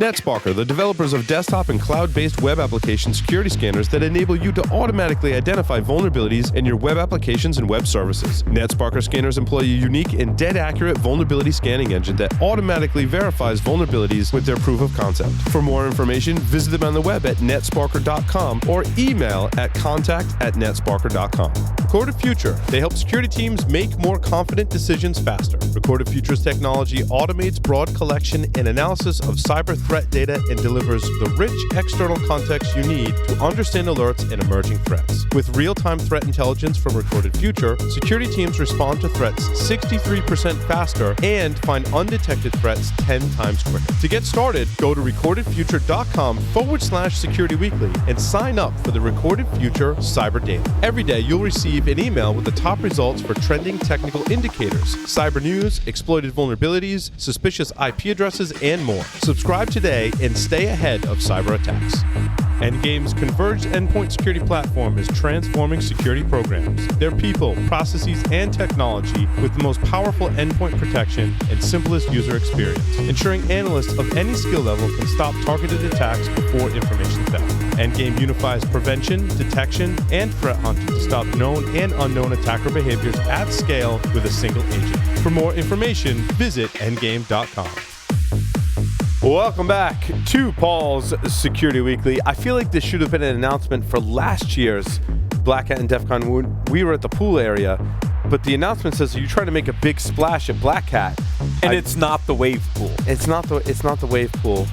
NetSparker, the developers of desktop and cloud-based web application security scanners that enable you to automatically identify vulnerabilities in your web applications and web services. NetSparker scanners employ a unique and dead-accurate vulnerability scanning engine that automatically verifies vulnerabilities with their proof of concept. For more information, visit them on the web at netsparker.com or email at contact@netsparker.com. Recorded Future. They help security teams make more confident decisions faster. Recorded Future's technology automates broad collection and analysis of cyber threat data and delivers the rich external context you need to understand alerts and emerging threats. With real-time threat intelligence from Recorded Future, security teams respond to threats 63% faster and find undetected threats 10 times quicker. To get started, go to recordedfuture.com/securityweekly and sign up for the Recorded Future Cyber Daily. Every day, you'll receive an email with the top results for trending technical indicators, cyber news, exploited vulnerabilities, suspicious IP addresses, and more. Subscribe today and stay ahead of cyber attacks. Endgame's converged endpoint security platform is transforming security programs. Their people, processes, and technology with the most powerful endpoint protection and simplest user experience, ensuring analysts of any skill level can stop targeted attacks before information theft. Endgame unifies prevention, detection, and threat hunting to stop known and unknown attacker behaviors at scale with a single agent. For more information, visit endgame.com. Welcome back to Paul's Security Weekly. I feel like this should have been an announcement for last year's Black Hat and DEF CON when we were at the pool area, but the announcement says you're trying to make a big splash at Black Hat. And it's not the wave pool. It's not the wave pool.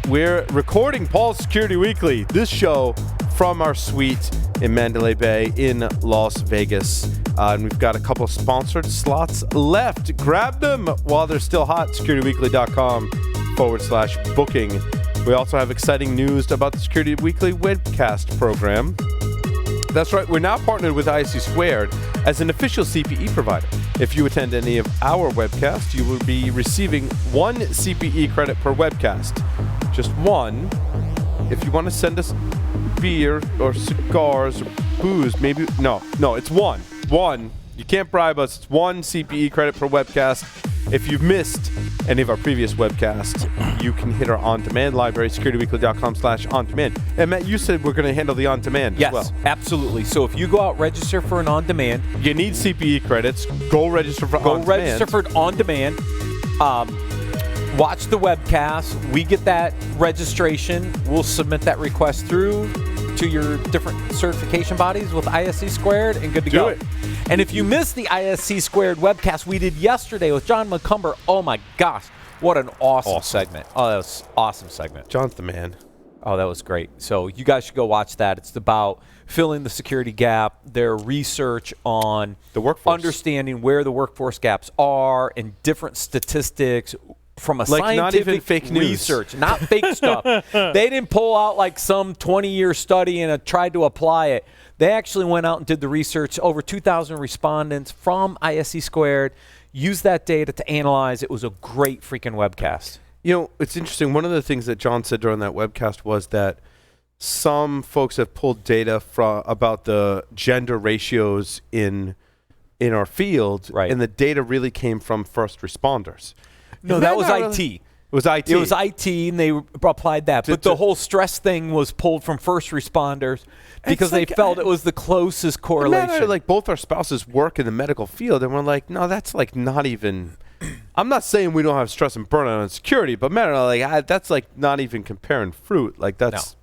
We're recording Paul's Security Weekly, this show from our suite in Mandalay Bay in Las Vegas. And we've got a couple of sponsored slots left. Grab them while they're still hot. securityweekly.com/booking. We also have exciting news about the Security Weekly Webcast program. That's right, we're now partnered with ISC Squared as an official CPE provider. If you attend any of our webcasts, you will be receiving 1 CPE credit per webcast. Just 1. If you want to send us beer or cigars or booze, maybe, no, it's 1. 1. You can't bribe us. It's 1 CPE credit per webcast. If you've missed any of our previous webcasts, you can hit our on-demand library, securityweekly.com/on-demand. And Matt, you said we're going to handle the on-demand as well. Yes, absolutely. So if you go out, register for an on-demand. You need CPE credits. Go register for on-demand. Go register for on-demand. Watch the webcast. We get that registration. We'll submit that request through to your different certification bodies with ISC Squared and good to go. Do it. And if you missed the ISC Squared webcast we did yesterday with John McCumber, oh my gosh, what an awesome segment. Oh, that was an awesome segment. John's the man. Oh, that was great. So you guys should go watch that. It's about filling the security gap, their research on the workforce, understanding where the workforce gaps are and different statistics from a scientific not even fake news. Research, not fake stuff. They didn't pull out like some 20-year study and tried to apply it. They actually went out and did the research. Over 2,000 respondents from ISC Squared used that data to analyze. It was a great freaking webcast. You know, it's interesting. One of the things that John said during that webcast was that some folks have pulled data about the gender ratios in our field, right, and the data really came from first responders. No, that was IT. It was IT. It was IT, and they applied that. But the whole stress thing was pulled from first responders because they felt it was the closest correlation. Like both our spouses work in the medical field, and we're like, no, that's like not even. I'm not saying we don't have stress and burnout and security, but man, like that's like not even comparing fruit. Like that's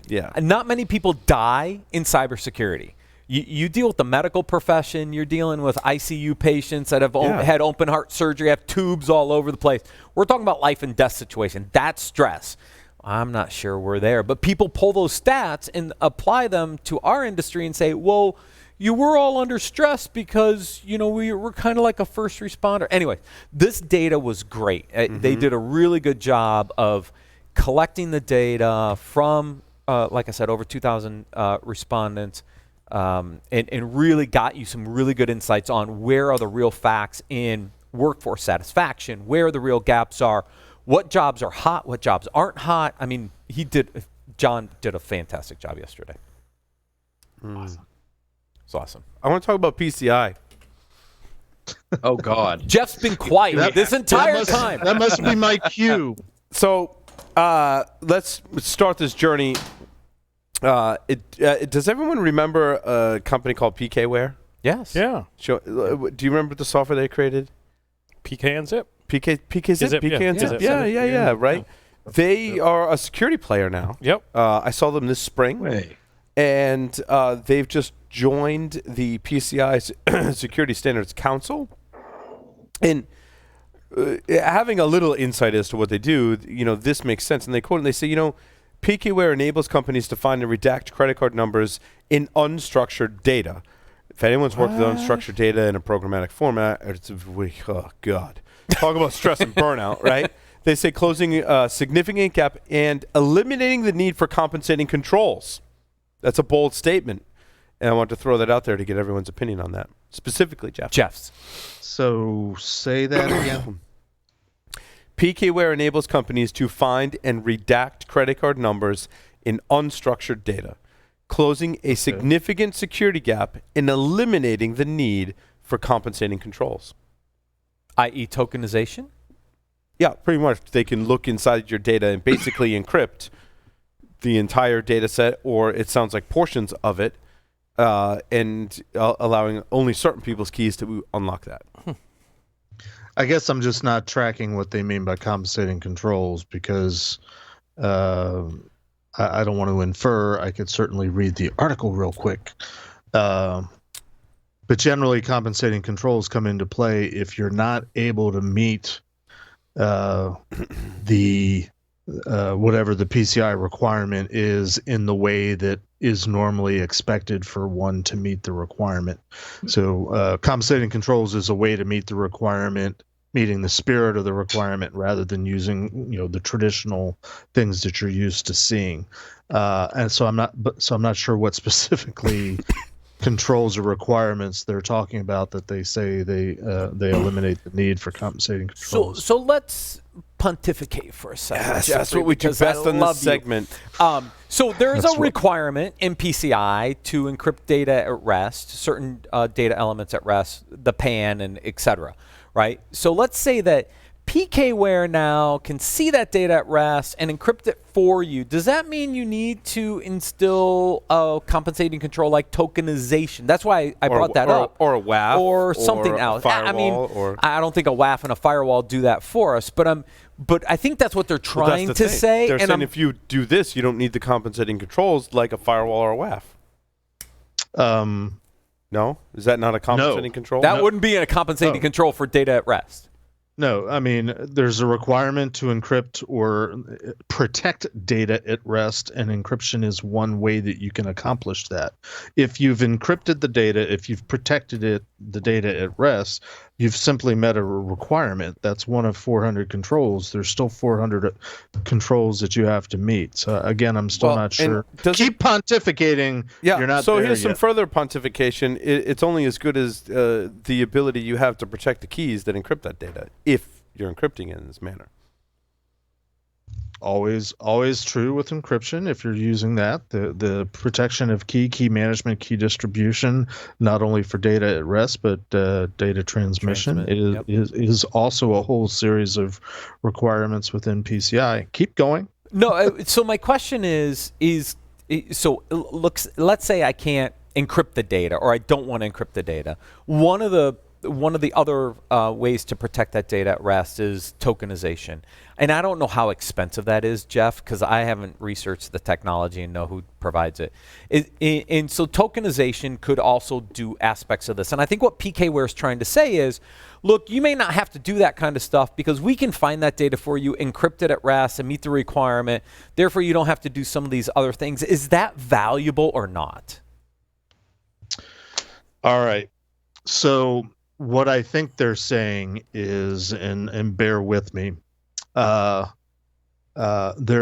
yeah. Not many people die in cybersecurity. You deal with the medical profession. You're dealing with ICU patients that have had open heart surgery, have tubes all over the place. We're talking about life and death situation. That's stress. I'm not sure we're there. But people pull those stats and apply them to our industry and say, well, you were all under stress because, you know, we're kind of like a first responder. Anyway, this data was great. They did a really good job of collecting the data from, like I said, over 2,000 respondents. And really got you some really good insights on where are the real facts in workforce satisfaction, where the real gaps are, what jobs are hot, what jobs aren't hot. I mean, John did a fantastic job yesterday. Awesome. It's awesome. I want to talk about PCI. Oh, God. Jeff's been quiet this entire time. That must be my cue. So let's start this journey. Does everyone remember a company called PKware? Yes. Yeah. Do you remember the software they created? PK and Zip. PK Zip? PK and Zip? Yeah, right. They are a security player now. Yep. I saw them this spring. Way. And they've just joined the PCI Security Standards Council. And having a little insight as to what they do, this makes sense. And they quote and they say, PKware enables companies to find and redact credit card numbers in unstructured data. If anyone's worked with unstructured data in a programmatic format, oh God, talk about stress and burnout, right? They say closing a significant gap and eliminating the need for compensating controls. That's a bold statement, and I want to throw that out there to get everyone's opinion on that. Specifically, Jeff's. So say that again. PKware enables companies to find and redact credit card numbers in unstructured data, closing a significant security gap and eliminating the need for compensating controls. I.e. tokenization? Yeah, pretty much. They can look inside your data and basically encrypt the entire data set, or it sounds like portions of it, and allowing only certain people's keys to unlock that. I guess I'm just not tracking what they mean by compensating controls because I don't want to infer. I could certainly read the article real quick. But generally, compensating controls come into play if you're not able to meet the whatever the PCI requirement is in the way that is normally expected for one to meet the requirement. So compensating controls is a way to meet the requirement, meeting the spirit of the requirement rather than using the traditional things that you're used to seeing. And so I'm not sure what specifically controls or requirements they're talking about that they say they eliminate the need for compensating controls. So let's pontificate for a second. Yes, Jeffrey, that's what we do best on this segment. So there's a requirement in PCI to encrypt data at rest, certain data elements at rest, the PAN and et cetera, right? So let's say that PKware now can see that data at rest and encrypt it for you. Does that mean you need to instill a compensating control like tokenization? That's why I brought that up. Or a WAF. Or something else. I mean, I don't think a WAF and a firewall do that for us, but I think that's what they're trying to say. They're saying if you do this, you don't need the compensating controls like a firewall or a WAF. No? Is that not a compensating control? That wouldn't be a compensating control for data at rest. No, I mean, there's a requirement to encrypt or protect data at rest, and encryption is one way that you can accomplish that. If you've encrypted the data, if you've protected the data at rest, you've simply met a requirement. That's one of 400 controls. There's still 400 controls that you have to meet. So again, I'm still not sure. Keep pontificating. Yeah. You're not so there here's yet. some further pontification. It's only as good as the ability you have to protect the keys that encrypt that data, if you're encrypting it in this manner. Always true with encryption. If you're using that, the protection of key management, key distribution, not only for data at rest but data transmission is also a whole series of requirements within PCI. Keep going. No, so my question is so let's say I can't encrypt the data, or I don't want to encrypt the data. One of the other ways to protect that data at rest is tokenization. And I don't know how expensive that is, Jeff, because I haven't researched the technology and know who provides it. And so tokenization could also do aspects of this. And I think what PKware is trying to say is, look, you may not have to do that kind of stuff because we can find that data for you, encrypt it at rest, and meet the requirement. Therefore, you don't have to do some of these other things. Is that valuable or not? All right. So what I think they're saying is, and bear with me, there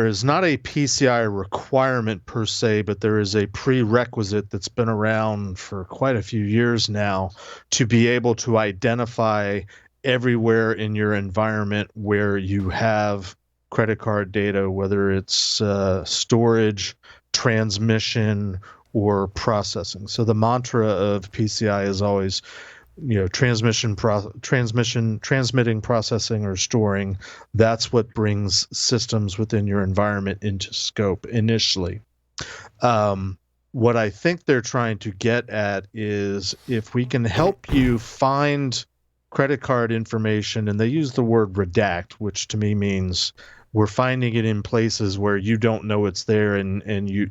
is not a PCI requirement per se, but there is a prerequisite that's been around for quite a few years now to be able to identify everywhere in your environment where you have credit card data, whether it's storage, transmission, or processing. So the mantra of PCI is always transmitting, processing, or storing. That's what brings systems within your environment into scope initially. What I think they're trying to get at is if we can help you find credit card information, and they use the word redact, which to me means we're finding it in places where you don't know it's there, and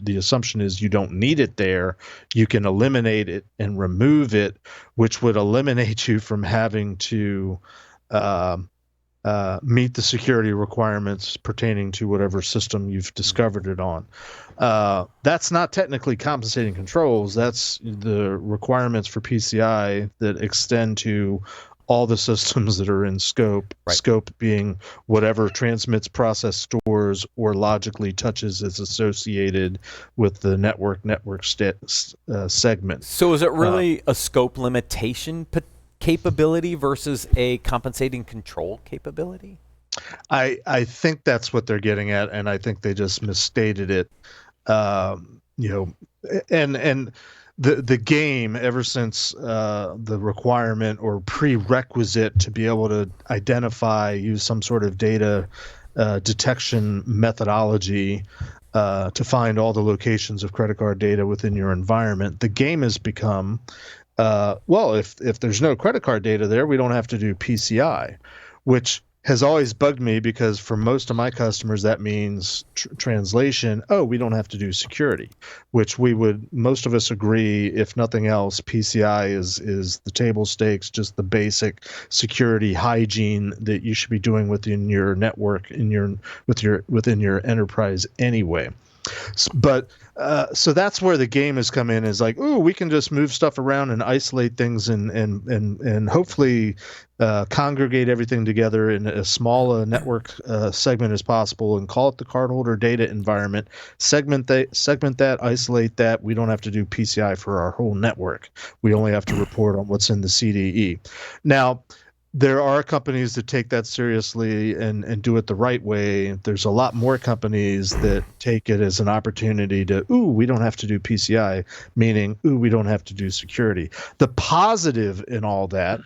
the assumption is you don't need it there. You can eliminate it and remove it, which would eliminate you from having to meet the security requirements pertaining to whatever system you've discovered it on. That's not technically compensating controls. That's the requirements for PCI that extend to all the systems that are in scope. Right. Scope being whatever transmits, process, stores, or logically touches is associated with the network segment. So is it really a scope limitation capability versus a compensating control capability? I think that's what they're getting at, and I think they just misstated it. And the game, ever since the requirement or prerequisite to be able to use some sort of data detection methodology to find all the locations of credit card data within your environment, the game has become, if there's no credit card data there, we don't have to do PCI, which has always bugged me, because for most of my customers that means translation, we don't have to do security, which most of us agree, if nothing else, PCI is the table stakes, just the basic security hygiene that you should be doing within your network, within your enterprise anyway. But so that's where the game has come in, is like, we can just move stuff around and isolate things and hopefully congregate everything together in as small a network segment as possible, and call it the cardholder data environment. Segment that, isolate that. We don't have to do PCI for our whole network. We only have to report on what's in the CDE. Now, there are companies that take that seriously and do it the right way. There's a lot more companies that take it as an opportunity to, we don't have to do PCI, meaning, we don't have to do security. The positive in all that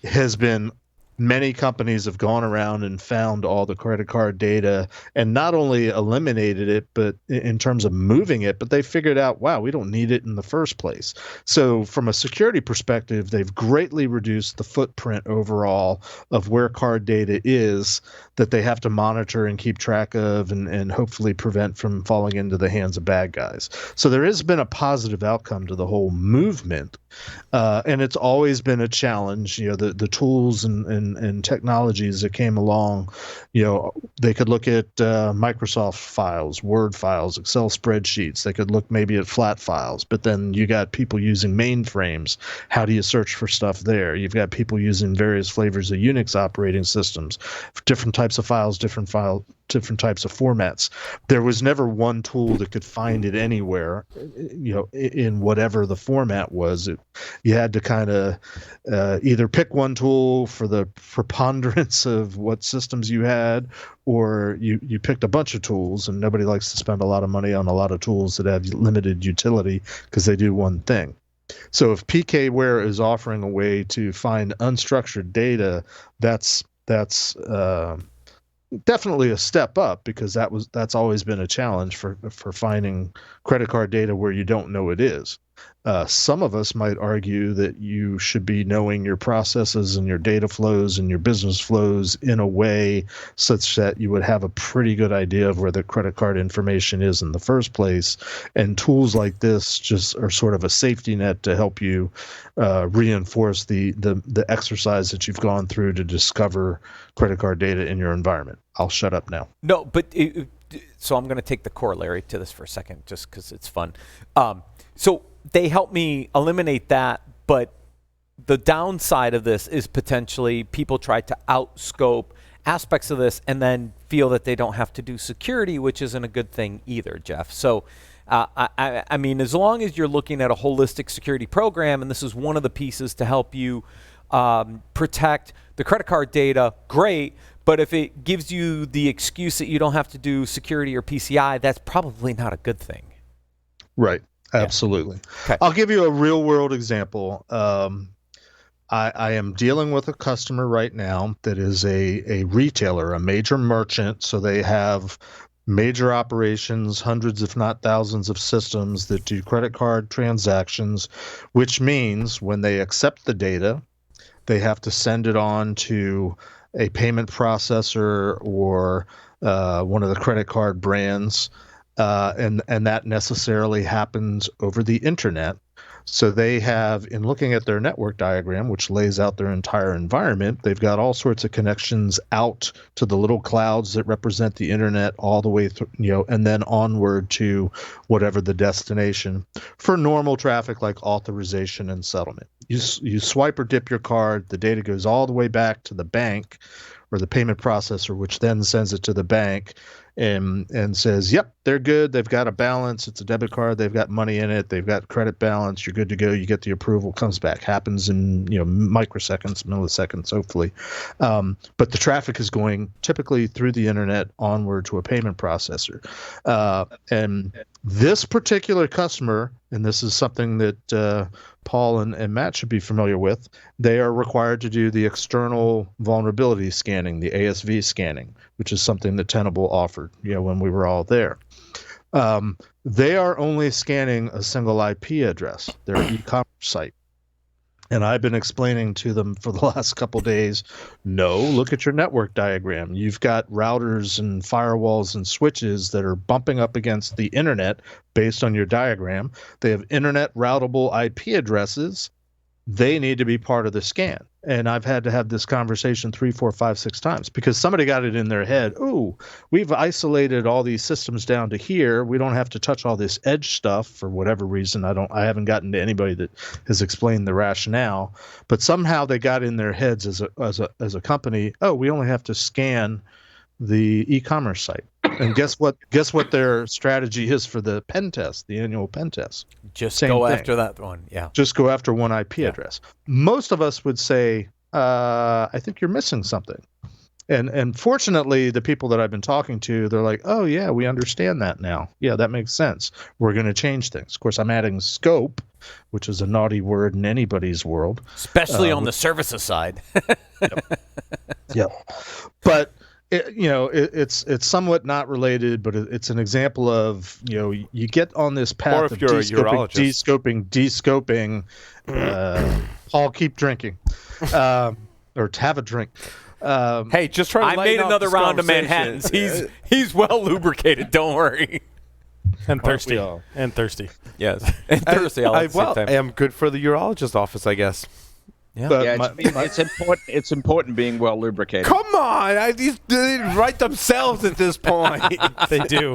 has been many companies have gone around and found all the credit card data and not only eliminated it, but in terms of moving it, but they figured out, we don't need it in the first place. So from a security perspective, they've greatly reduced the footprint overall of where card data is that they have to monitor and keep track of and hopefully prevent from falling into the hands of bad guys. So there has been a positive outcome to the whole movement. And it's always been a challenge, the tools and technologies that came along. They could look at Microsoft files, Word files, Excel spreadsheets. They could look maybe at flat files, but then you got people using mainframes. How do you search for stuff there? You've got people using various flavors of Unix operating systems, different types of files, different types of formats. There was never one tool that could find it anywhere, in whatever the format was. You had to kind of either pick one tool for the preponderance of what systems you had, or you picked a bunch of tools, and nobody likes to spend a lot of money on a lot of tools that have limited utility because they do one thing. So if PKware is offering a way to find unstructured data, that's definitely a step up, because that's always been a challenge for finding credit card data where you don't know it is. Some of us might argue that you should be knowing your processes and your data flows and your business flows in a way such that you would have a pretty good idea of where the credit card information is in the first place. And tools like this just are sort of a safety net to help you reinforce the exercise that you've gone through to discover credit card data in your environment. I'll shut up now. No, but so I'm going to take the corollary to this for a second, just because it's fun. So they help me eliminate that, but the downside of this is potentially people try to outscope aspects of this and then feel that they don't have to do security, which isn't a good thing either, Jeff. So I mean, as long as you're looking at a holistic security program, and this is one of the pieces to help you protect the credit card data, great. But if it gives you the excuse that you don't have to do security or PCI, that's probably not a good thing. Right. Absolutely. Okay. I'll give you a real world example. I am dealing with a customer right now that is a retailer, a major merchant. So they have major operations, hundreds, if not thousands of systems that do credit card transactions, which means when they accept the data, they have to send it on to a payment processor or one of the credit card brands, and that necessarily happens over the internet. So they have, in looking at their network diagram, which lays out their entire environment, they've got all sorts of connections out to the little clouds that represent the internet all the way through, and then onward to whatever the destination for normal traffic like authorization and settlement. You swipe or dip your card, the data goes all the way back to the bank or the payment processor, which then sends it to the bank and says, yep, they're good. They've got a balance. It's a debit card. They've got money in it. They've got credit balance. You're good to go. You get the approval, comes back. Happens in microseconds, milliseconds, hopefully. But the traffic is going typically through the internet onward to a payment processor. And this particular customer, and this is something that Paul and Matt should be familiar with, they are required to do the external vulnerability scanning, the ASV scanning, which is something that Tenable offered, when we were all there. They are only scanning a single IP address, their e-commerce site. And I've been explaining to them for the last couple days, no, look at your network diagram. You've got routers and firewalls and switches that are bumping up against the internet based on your diagram. They have internet routable IP addresses. They need to be part of the scan. And I've had to have this conversation 3, 4, 5, 6 times because somebody got it in their head. Oh, we've isolated all these systems down to here. We don't have to touch all this edge stuff for whatever reason. I haven't gotten to anybody that has explained the rationale, but somehow they got in their heads as a company. Oh, we only have to scan the e-commerce site. And guess what their strategy is for the pen test, the annual pen test? Just Same go thing. after that one. Yeah. Just go after one IP address. Most of us would say, I think you're missing something. And fortunately, the people that I've been talking to, they're like, oh, yeah, we understand that now. Yeah, that makes sense. We're going to change things. Of course, I'm adding scope, which is a naughty word in anybody's world. Especially on the services side. Yep. But it's somewhat not related, but it's an example of, you get on this path of descoping. Paul, keep drinking, or have a drink. Hey, just try to I made another round of Manhattans. He's well lubricated. Don't worry. And thirsty. And thirsty. Yes. And thirsty. I am good for the urologist office, I guess. Yeah, yeah, it's important. It's important being well lubricated. Come on, these they write themselves at this point. They do.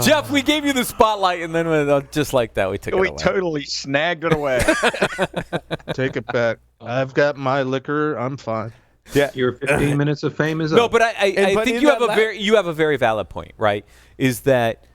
Jeff, we gave you the spotlight, and then just like that, we took it away. We totally snagged it away. Take it back. I've got my liquor. I'm fine. Yeah, your 15 minutes of fame is up. No, but I think you have a very valid point, right? Is that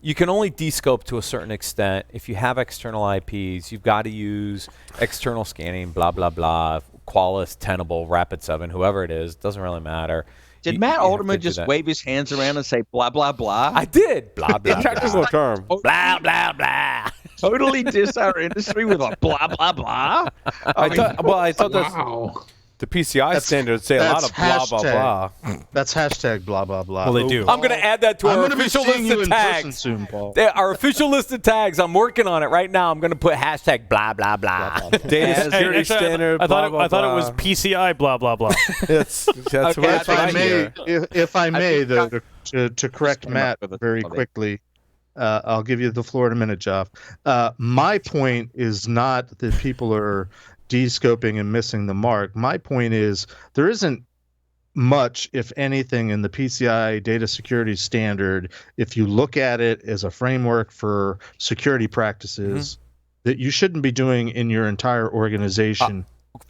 you can only descope to a certain extent. If you have external IPs, you've got to use external scanning, blah, blah, blah, Qualys, Tenable, Rapid7, whoever it is. Doesn't really matter. Did Matt Alderman just wave his hands around and say blah, blah, blah? I did. Blah, blah, blah. Technical term. Blah, blah, blah. Totally diss our industry with a blah, blah, blah? I thought that's... Wow. The PCI standards say a lot of blah, blah, blah. That's hashtag blah, blah, blah. Well, they do. I'm going to add that to our gonna official be seeing list you of in person tags. soon, Paul. Our official list of tags, I'm working on it right now. I'm going to put hashtag blah, blah, blah. Data security Actually, standard, I blah, blah, thought blah. it was PCI blah, blah, blah. That's Okay, what I hear. If I may, think though, to correct Matt very quickly, I'll give you the floor in a minute, Jeff. My point is not that people are descoping and missing the mark. My point is there isn't much, if anything, in the PCI data security standard, if you look at it as a framework for security practices, that you shouldn't be doing in your entire organization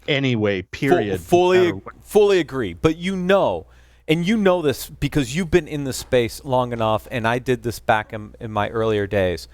anyway, period. Fully agree. But and you know this because you've been in the space long enough, and I did this back in my earlier days.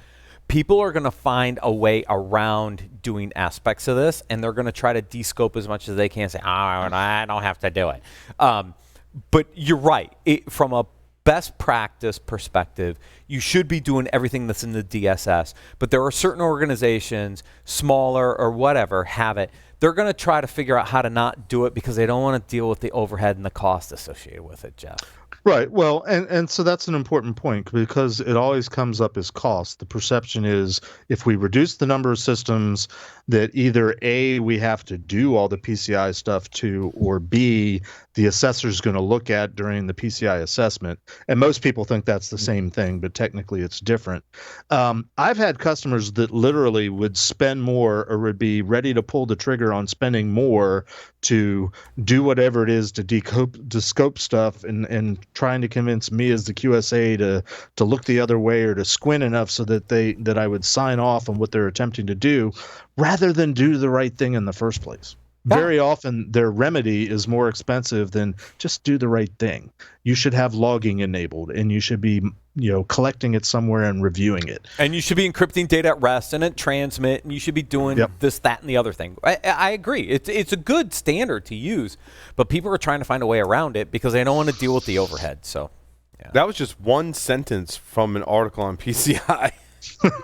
People are going to find a way around doing aspects of this, and they're going to try to descope as much as they can, say, I don't have to do it. But you're right. From a best practice perspective, you should be doing everything that's in the DSS. But there are certain organizations, smaller or whatever, have it. They're going to try to figure out how to not do it because they don't want to deal with the overhead and the cost associated with it, Jeff. Right. Well, and so that's an important point because it always comes up as cost. The perception is if we reduce the number of systems that either A, we have to do all the PCI stuff to, or B, the assessor's going to look at during the PCI assessment. And most people think that's the same thing, but technically it's different. I've had customers that literally would spend more or would be ready to pull the trigger on spending more to do whatever it is to scope stuff and trying to convince me as the QSA to look the other way or to squint enough so that I would sign off on what they're attempting to do rather than do the right thing in the first place. Very often their remedy is more expensive than just do the right thing. You should have logging enabled and you should be, collecting it somewhere and reviewing it. And you should be encrypting data at rest and at transmit, and you should be doing this, that, and the other thing. I agree. It's a good standard to use, but people are trying to find a way around it because they don't want to deal with the overhead. So, That was just one sentence from an article on PCI.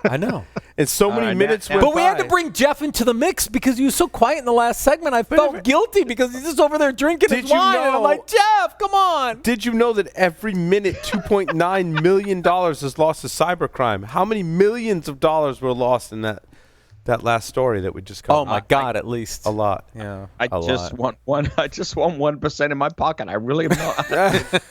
I know. And so many minutes went But we had by. to bring Jeff into the mix because he was so quiet in the last segment. I felt guilty because he's just over there drinking his wine. And I'm like, Jeff, come on. Did you know that every minute $2.9 million is lost to cybercrime? How many millions of dollars were lost in that last story that we just covered? Oh, my God, at least. A lot. Yeah. I just want 1% in my pocket. I really am not.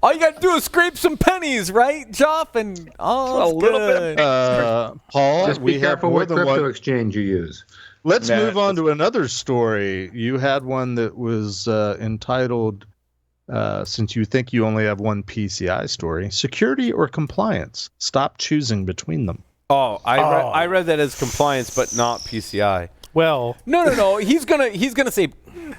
All you got to do is scrape some pennies, right, Jeff? And a little bit. Paul, Just we be have careful more what than crypto one. exchange you use. Let's move on to another story. You had one that was entitled, since you think you only have one PCI story, security or compliance. Stop choosing between them. Oh, I read that as compliance, but not PCI. Well, No. He's gonna say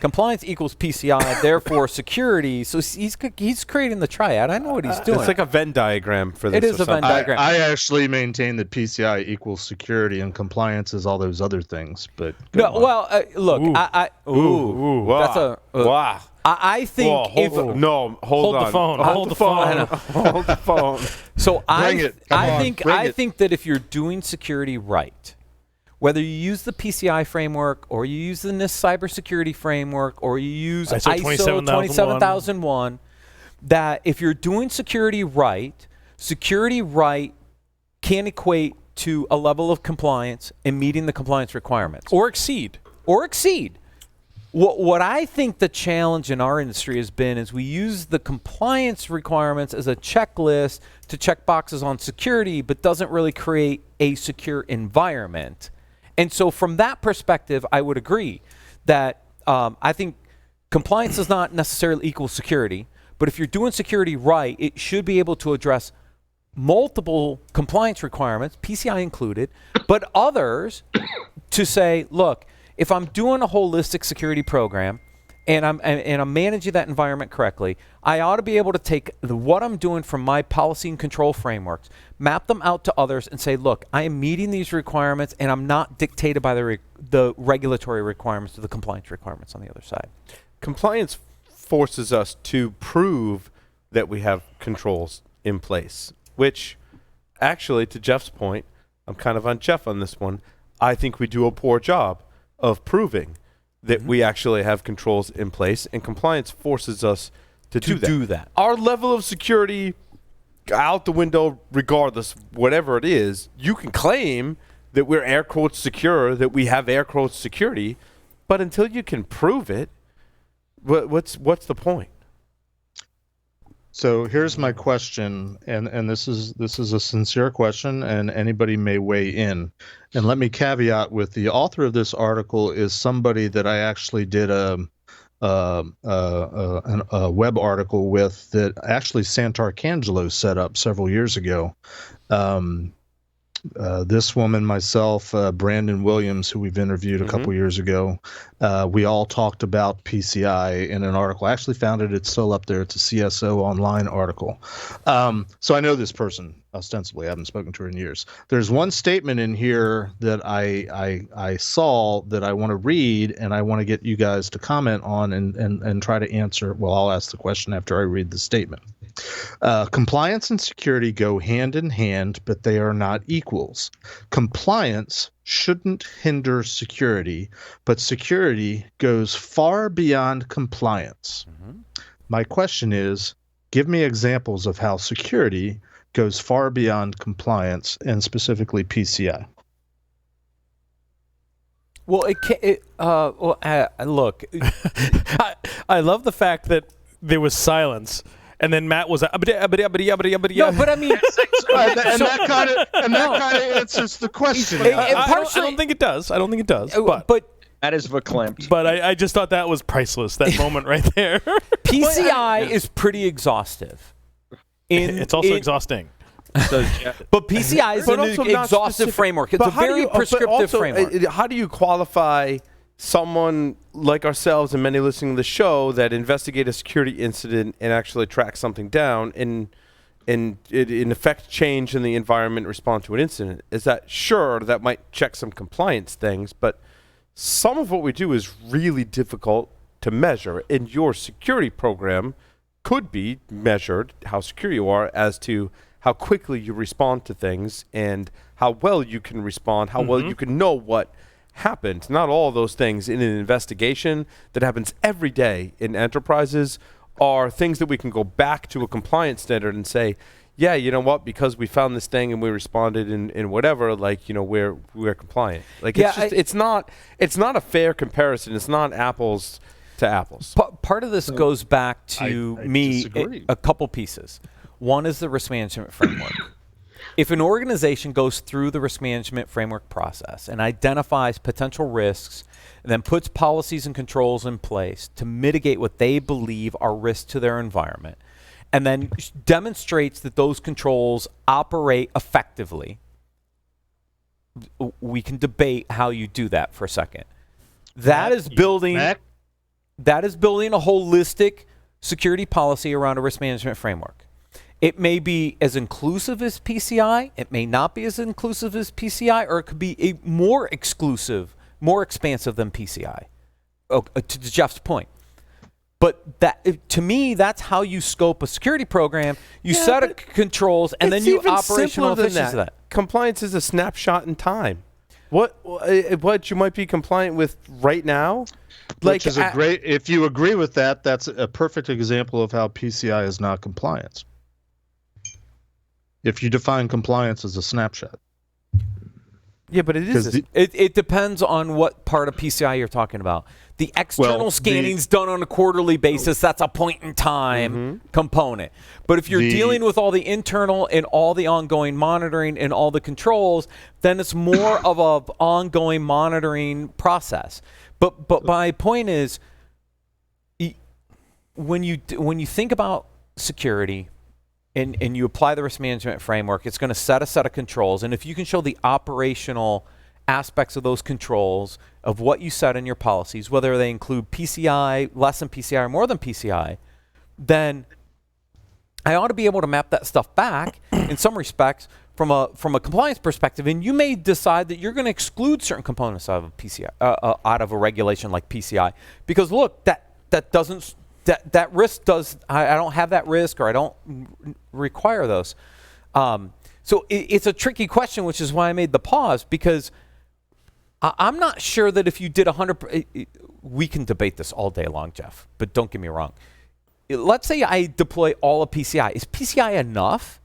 compliance equals PCI, therefore security. So he's creating the triad. I know what he's doing. It's like a Venn diagram for this. It is a Venn diagram. I actually maintain that PCI equals security and compliance is all those other things. But No, well, look, that's a wow. I think Whoa, hold on. Hold the phone. Hold the phone. So I it. think that if you're doing security right, whether you use the PCI framework or you use the NIST cybersecurity framework or you use ISO ISO 27001, that if you're doing security right can equate to a level of compliance and meeting the compliance requirements. or exceed. What I think the challenge in our industry has been is we use the compliance requirements as a checklist to check boxes on security, but doesn't really create a secure environment. And so from that perspective, I would agree that I think compliance does not necessarily equal security, but if you're doing security right, it should be able to address multiple compliance requirements, PCI included, but others to say, look, if I'm doing a holistic security program and I'm managing that environment correctly, I ought to be able to take what I'm doing from my policy and control frameworks, map them out to others, and say, look, I am meeting these requirements, and I'm not dictated by the regulatory requirements or the compliance requirements on the other side. Compliance forces us to prove that we have controls in place, which actually, to Jeff's point, I'm kind of on Jeff on this one, I think we do a poor job of proving that we actually have controls in place, and compliance forces us to do that. Our level of security out the window, regardless, whatever it is, you can claim that we're air quotes secure, that we have air quotes security, but until you can prove it, what's the point? So here's my question, and this is a sincere question, and anybody may weigh in. And let me caveat with the author of this article is somebody that I actually did a web article with that actually Santar Cangelo set up several years ago. This woman, myself, Brandon Williams, who we've interviewed a couple years ago, we all talked about PCI in an article. I actually found it. It's still up there. It's a CSO online article. So I know this person ostensibly. I haven't spoken to her in years. There's one statement in here that I saw that I want to read, and I want to get you guys to comment on and try to answer. Well, I'll ask the question after I read the statement. Compliance and security go hand in hand, but they are not equals. Compliance shouldn't hinder security, but security goes far beyond compliance. My question is, give me examples of how security goes far beyond compliance, and specifically PCI. Well, look. I love the fact that there was silence, and then Matt was No, but I mean, that kind of answers the question. I don't think it does. But That is verklempt. But I just thought that was priceless. That moment right there. PCI is pretty exhaustive. It's also exhausting. But PCI is an exhaustive framework. It's a very prescriptive framework. How do you qualify someone like ourselves and many listening to the show that investigate a security incident and actually track something down and in effect change in the environment, respond to an incident? Is that sure that might check some compliance things, but some of what we do is really difficult to measure, and your security program could be measured, how secure you are, as to how quickly you respond to things and how well you can respond, how well you can know what happened. Not all of those things in an investigation that happens every day in enterprises are things that we can go back to a compliance standard and say, yeah, you know what, because we found this thing and we responded in whatever, like, you know, we're compliant. Like, yeah, it's not a fair comparison. It's not apples to apples. Part of this goes back to a couple pieces. One is the risk management framework. If an organization goes through the risk management framework process and identifies potential risks, and then puts policies and controls in place to mitigate what they believe are risks to their environment, and then demonstrates that those controls operate effectively, we can debate how you do that for a second. That is building a holistic security policy around a risk management framework. It may be as inclusive as PCI, it may not be as inclusive as PCI, or it could be more exclusive, more expansive than PCI, to Jeff's point. But that, to me, that's how you scope a security program. You set controls, and then you operational efficiency that. Compliance is a snapshot in time. What you might be compliant with right now? Which is a great, if you agree with that, that's a perfect example of how PCI is not compliance. If you define compliance as a snapshot. Yeah, but it is. It depends on what part of PCI you're talking about. The external scanning's done on a quarterly basis. That's a point-in-time component. But if you're dealing with all the internal and all the ongoing monitoring and all the controls, then it's more of an ongoing monitoring process. But my point is, when you think about security, and you apply the risk management framework, it's going to set a set of controls. And if you can show the operational aspects of those controls, of what you set in your policies, whether they include PCI, less than PCI, or more than PCI, then I ought to be able to map that stuff back in some respects from a compliance perspective. And you may decide that you're going to exclude certain components out of a PCI, out of a regulation like PCI, because look, that doesn't. That risk does, I don't have that risk, or I don't require those. So it's a tricky question, which is why I made the pause, because I'm not sure that if you did 100%, we can debate this all day long, Jeff, but don't get me wrong. Let's say I deploy all of PCI. Is PCI enough?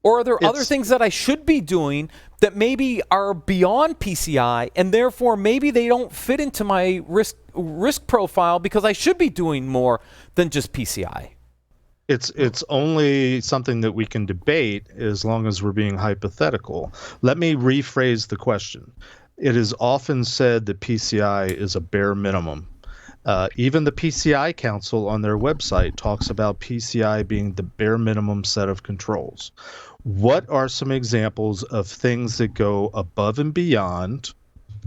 Or are there other things that I should be doing that maybe are beyond PCI, and therefore maybe they don't fit into my risk profile because I should be doing more than just PCI? It's only something that we can debate as long as we're being hypothetical. Let me rephrase the question. It is often said that PCI is a bare minimum. Even the PCI Council on their website talks about PCI being the bare minimum set of controls. what are some examples of things that go above and beyond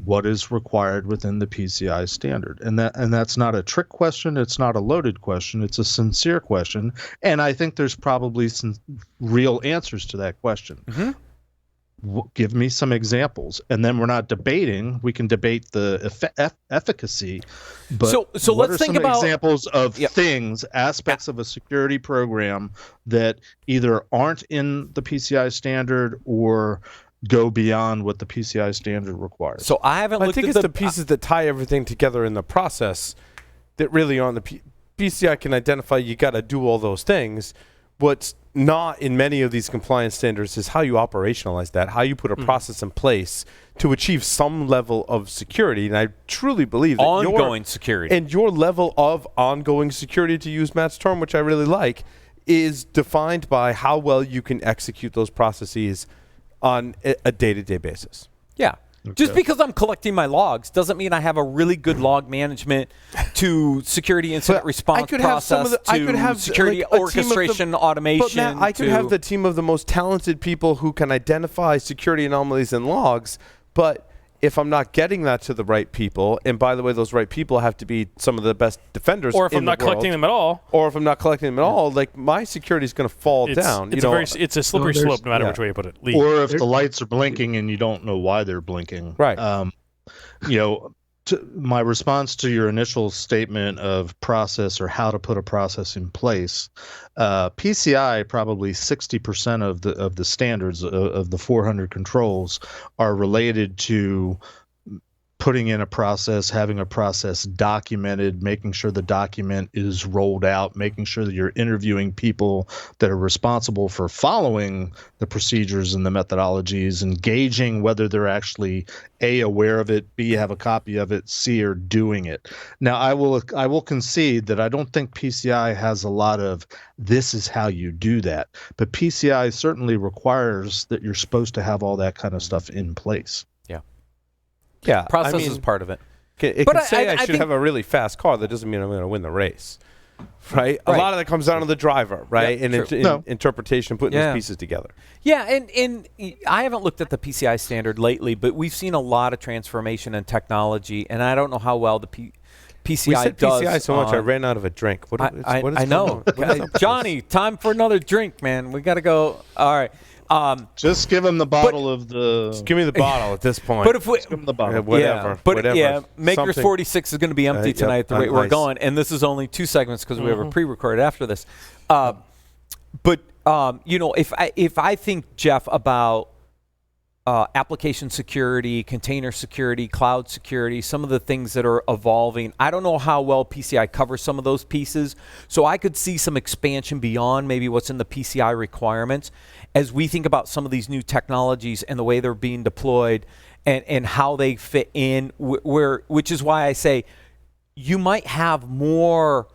what is required within the PCI standard? And that's not a trick question. It's not a loaded question. It's a sincere question. And I think there's probably some real answers to that question. Mm-hmm. Give me some examples, and then we're not debating. We can debate the efficacy, but so what let's are think some about examples of things, aspects of a security program that either aren't in the PCI standard or go beyond what the PCI standard requires? So I haven't. I think it's the pieces that tie everything together in the process that really are on the PCI can identify. You got to do all those things. What's not in many of these compliance standards is how you operationalize that, how you put a process in place to achieve some level of security. And I truly believe that ongoing security and your level of ongoing security, to use Matt's term, which I really like, is defined by how well you can execute those processes on a day-to-day basis. Yeah. Okay. Just because I'm collecting my logs doesn't mean I have a really good log management to security incident response process to security orchestration automation. But Matt, I could have the team of the most talented people who can identify security anomalies in logs, but if I'm not getting that to the right people, and by the way, those right people have to be some of the best defenders, or if in I'm not collecting them at all, like my security is going to fall down. It's a slippery slope no matter which way you put it. Or if the lights are blinking and you don't know why they're blinking. Right. My response to your initial statement of process or how to put a process in place, PCI probably 60% of the standards of the 400 controls are related to putting in a process, having a process documented, making sure the document is rolled out, making sure that you're interviewing people that are responsible for following the procedures and the methodologies, engaging whether they're actually A, aware of it, B, have a copy of it, C, are doing it. Now, I will concede that I don't think PCI has a lot of this is how you do that, but PCI certainly requires that you're supposed to have all that kind of stuff in place. Yeah, process is part of it. It can say I should have a really fast car. That doesn't mean I'm going to win the race, right? A lot of that comes down to the driver, right? Yeah, and interpretation, putting those pieces together. Yeah, and I haven't looked at the PCI standard lately, but we've seen a lot of transformation in technology, and I don't know how well the PCI we said does. PCI so much, I ran out of a drink. I know. Johnny, time for another drink, man. We got to go. All right. Just give him the bottle of the. Just give me the bottle at this point. But if we, give him the bottle. Whatever. Maker's 46 is going to be empty tonight. The way we're going, and this is only 2 segments because we have a pre-recorded after this. But if I think, Jeff, about application security, container security, cloud security, some of the things that are evolving. I don't know how well PCI covers some of those pieces, so I could see some expansion beyond maybe what's in the PCI requirements as we think about some of these new technologies and the way they're being deployed and how they fit in, which is why I say you might have more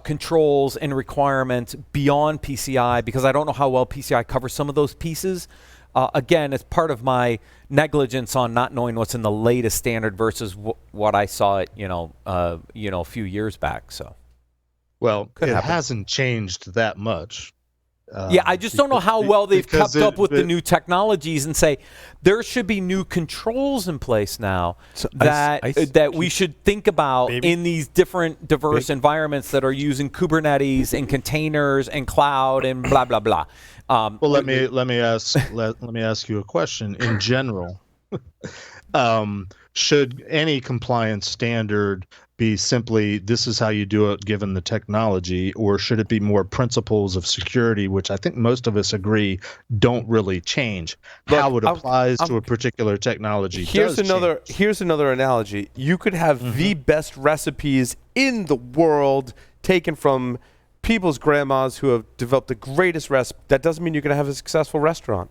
controls and requirements beyond PCI, because I don't know how well PCI covers some of those pieces. Again, it's part of my negligence on not knowing what's in the latest standard versus what I saw it, a few years back. So, well, it hasn't changed that much. I just don't know how well they've kept up with the new technologies and say there should be new controls in place now that we should think about in these different diverse environments that are using Kubernetes and containers and cloud and blah blah blah. Well, let me ask you a question. In general, should any compliance standard be simply this is how you do it given the technology, or should it be more principles of security, which I think most of us agree don't really change? How it applies to a particular technology. Here's another analogy. You could have the best recipes in the world taken from people's grandmas who have developed the greatest recipe. That doesn't mean you're going to have a successful restaurant.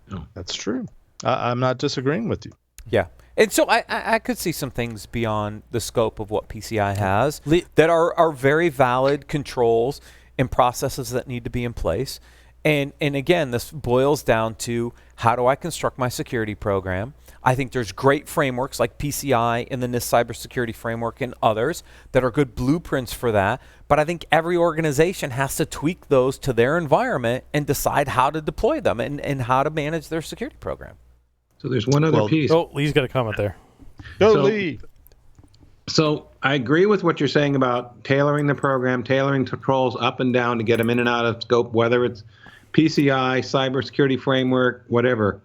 No, that's true. I'm not disagreeing with you. Yeah. And so I could see some things beyond the scope of what PCI has that are very valid controls and processes that need to be in place. And again, this boils down to how do I construct my security program? I think there's great frameworks like PCI and the NIST cybersecurity framework and others that are good blueprints for that. But I think every organization has to tweak those to their environment and decide how to deploy them and how to manage their security program. So there's one other piece. Oh, Lee's got a comment there. Go, So- Lee. So I agree with what you're saying about tailoring the program, tailoring controls up and down to get them in and out of scope, whether it's PCI, cybersecurity framework, whatever.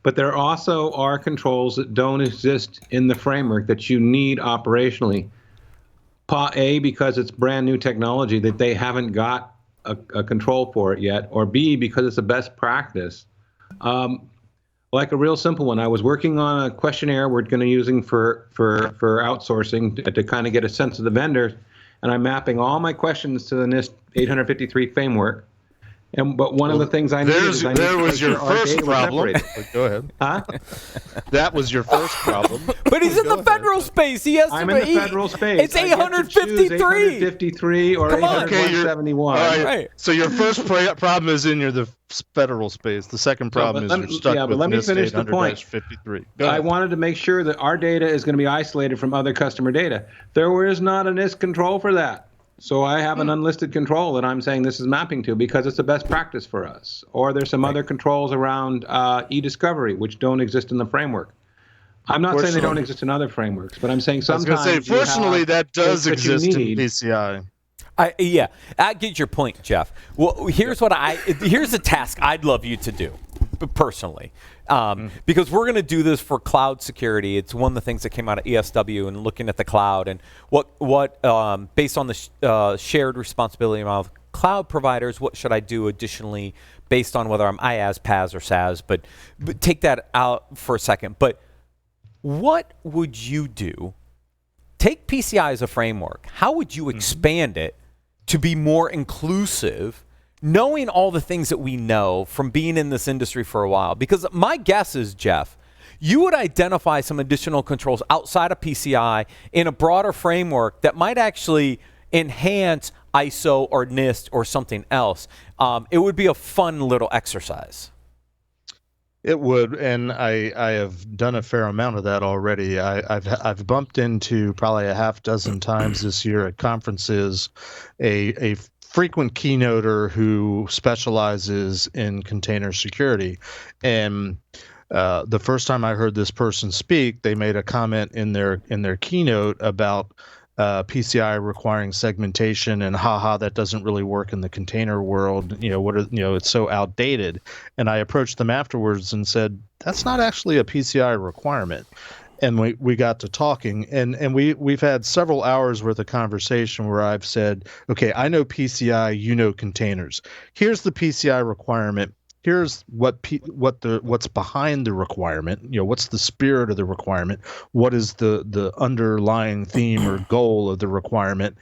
But there also are controls that don't exist in the framework that you need operationally. Because it's brand new technology that they haven't got a control for it yet, or B, because it's a best practice. Like a real simple one, I was working on a questionnaire we're going to using for outsourcing to kind of get a sense of the vendors, and I'm mapping all my questions to the NIST 853 framework. But one of the things I needed is There was your first problem. Go ahead. Huh? That was your first problem. But he's in the federal space. He has to I'm in the federal space. It's 853. 853 or Come on. 871. All right. Right. So your first problem is in the federal space. The second problem is you're stuck with let me NIST finish the point. 800-53. I wanted to make sure that our data is going to be isolated from other customer data. There is not a NIST control for that. So I have an unlisted control that I'm saying this is mapping to because it's a best practice for us. Or there's some other controls around e-discovery, which don't exist in the framework. I'm not saying they don't exist in other frameworks, but I'm saying sometimes I was going to say, fortunately, that does things that you exist in need. PCI. Yeah, I get your point, Jeff. Well, here's a task I'd love you to do, personally, because we're going to do this for cloud security. It's one of the things that came out of ESW and looking at the cloud and what based on the shared responsibility of cloud providers, what should I do additionally based on whether I'm IaaS, PaaS, or SaaS? But take that out for a second. But what would you do? Take PCI as a framework. How would you expand it to be more inclusive, knowing all the things that we know from being in this industry for a while? Because my guess is, Jeff, you would identify some additional controls outside of PCI in a broader framework that might actually enhance ISO or NIST or something else. It would be a fun little exercise. It would, and I have done a fair amount of that already. I've bumped into probably a half dozen times this year at conferences a frequent keynoter who specializes in container security, and the first time I heard this person speak, they made a comment in their keynote about PCI requiring segmentation and that doesn't really work in the container world. It's so outdated. And I approached them afterwards and said, that's not actually a PCI requirement. And we got to talking, and we've had several hours worth of conversation where I've said, okay, I know PCI, you know containers. Here's the PCI requirement. Here's what's behind the requirement. What's the spirit of the requirement? What is the underlying theme or goal of the requirement?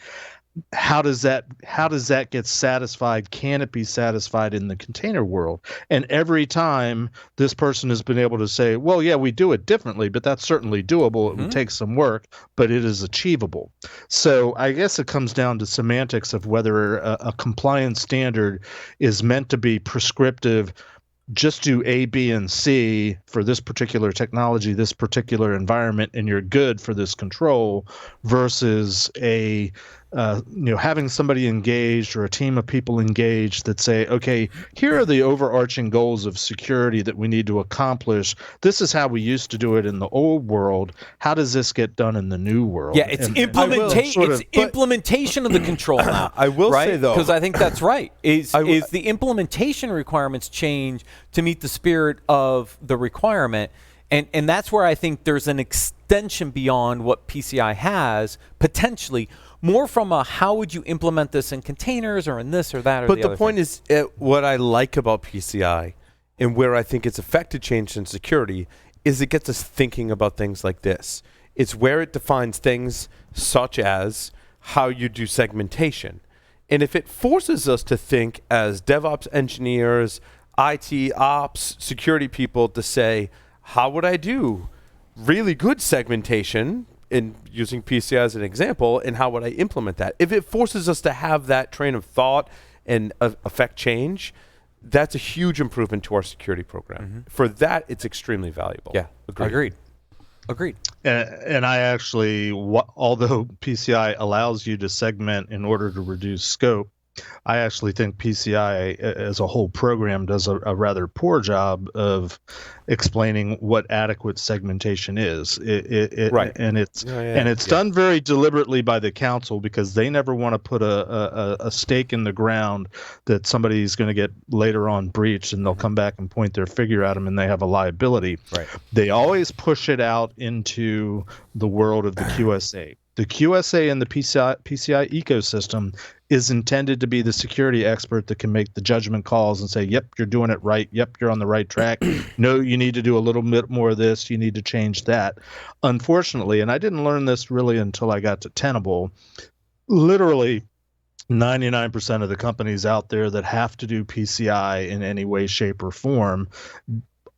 How does that get satisfied? Can it be satisfied in the container world? And every time this person has been able to say, well, yeah, we do it differently, but that's certainly doable. It would take some work, but it is achievable. So I guess it comes down to semantics of whether a compliance standard is meant to be prescriptive. Just do A, B, and C for this particular technology, this particular environment, and you're good for this control, versus having somebody engaged or a team of people engaged that say, okay, here are the overarching goals of security that we need to accomplish. This is how we used to do it in the old world. How does this get done in the new world? Yeah, it's implementation of the control now. I will say, though, because I think that's right, is the implementation requirements change to meet the spirit of the requirement. And that's where I think there's an extension beyond what PCI has, potentially, more from a how would you implement this in containers or in this or that or but the other the point thing. is, what I like about PCI and where I think it's affected change in security is it gets us thinking about things like this. It's where it defines things such as how you do segmentation. And if it forces us to think as DevOps engineers, IT ops, security people to say, how would I do really good segmentation in using PCI as an example, and how would I implement that? If it forces us to have that train of thought and affect change, that's a huge improvement to our security program. For that, it's extremely valuable. Yeah, agreed. And I actually, although PCI allows you to segment in order to reduce scope, I actually think PCI as a whole program does a rather poor job of explaining what adequate segmentation is. Right. And it's done very deliberately by the council because they never want to put a stake in the ground that somebody's going to get later on breached and they'll come back and point their finger at them and they have a liability. Right. They always push it out into the world of the QSA. The QSA in the PCI ecosystem is intended to be the security expert that can make the judgment calls and say, yep, you're doing it right. Yep, you're on the right track. No, you need to do a little bit more of this. You need to change that. Unfortunately, and I didn't learn this really until I got to Tenable, literally 99% of the companies out there that have to do PCI in any way, shape, or form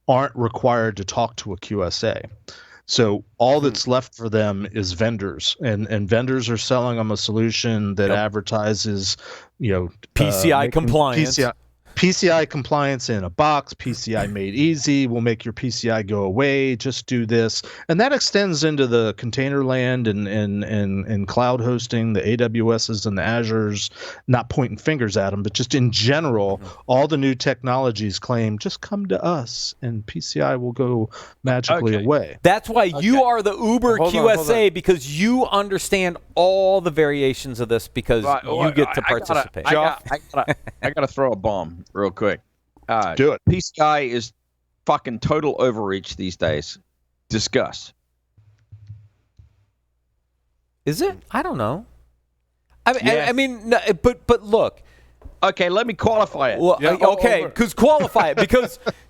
aren't required to talk to a QSA. So all that's left for them is vendors, and vendors are selling them a solution that advertises, PCI compliance. PCI compliance in a box, PCI made easy, we'll make your PCI go away, just do this. And that extends into the container land and cloud hosting, the AWSs and the Azures, not pointing fingers at them, but just in general, all the new technologies claim, just come to us and PCI will go magically away. That's why you are the Uber QSA, because you understand all the variations of this because you get to participate. I gotta throw a bomb real quick. Do it. PCI is fucking total overreach these days. Discuss. Is it? I don't know. I mean, no, but look. Okay, let me qualify it. Well, okay, because qualify it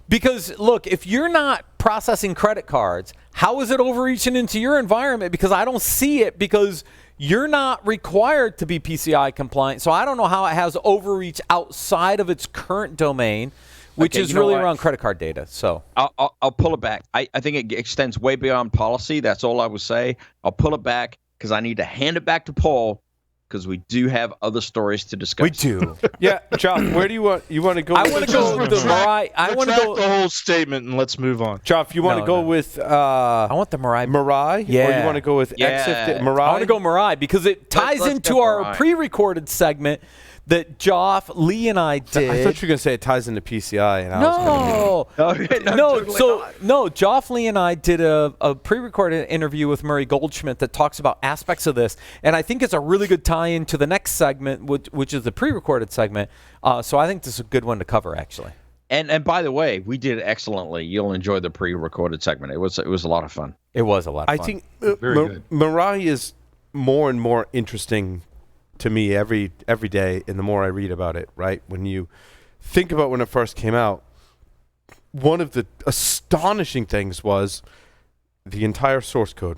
because look, if you're not processing credit cards, how is it overreaching into your environment? Because I don't see it because you're not required to be PCI compliant. So I don't know how it has overreach outside of its current domain, which is really around credit card data. So I'll pull it back. I think it extends way beyond policy. That's all I would say. I'll pull it back because I need to hand it back to Paul because we do have other stories to discuss. We do. Yeah, John, where do you want to go? I want to go with the Mirai. I want to go the whole statement and let's move on. John, if you want to go with I want the Mirai. Or you want to go with Mirai? I want to go Mirai because it ties into our pre-recorded segment that Joff, Lee, and I did. I thought you were going to say it ties into PCI. And Joff, Lee, and I did a pre-recorded interview with Murray Goldschmidt that talks about aspects of this, and I think it's a really good tie-in to the next segment, which is the pre-recorded segment. So I think this is a good one to cover, actually. And by the way, we did excellently. You'll enjoy the pre-recorded segment. It was a lot of fun. It was a lot of fun. I think Very good. Mirai is more and more interesting to me every day, and the more I read about it, right? When you think about when it first came out, one of the astonishing things was the entire source code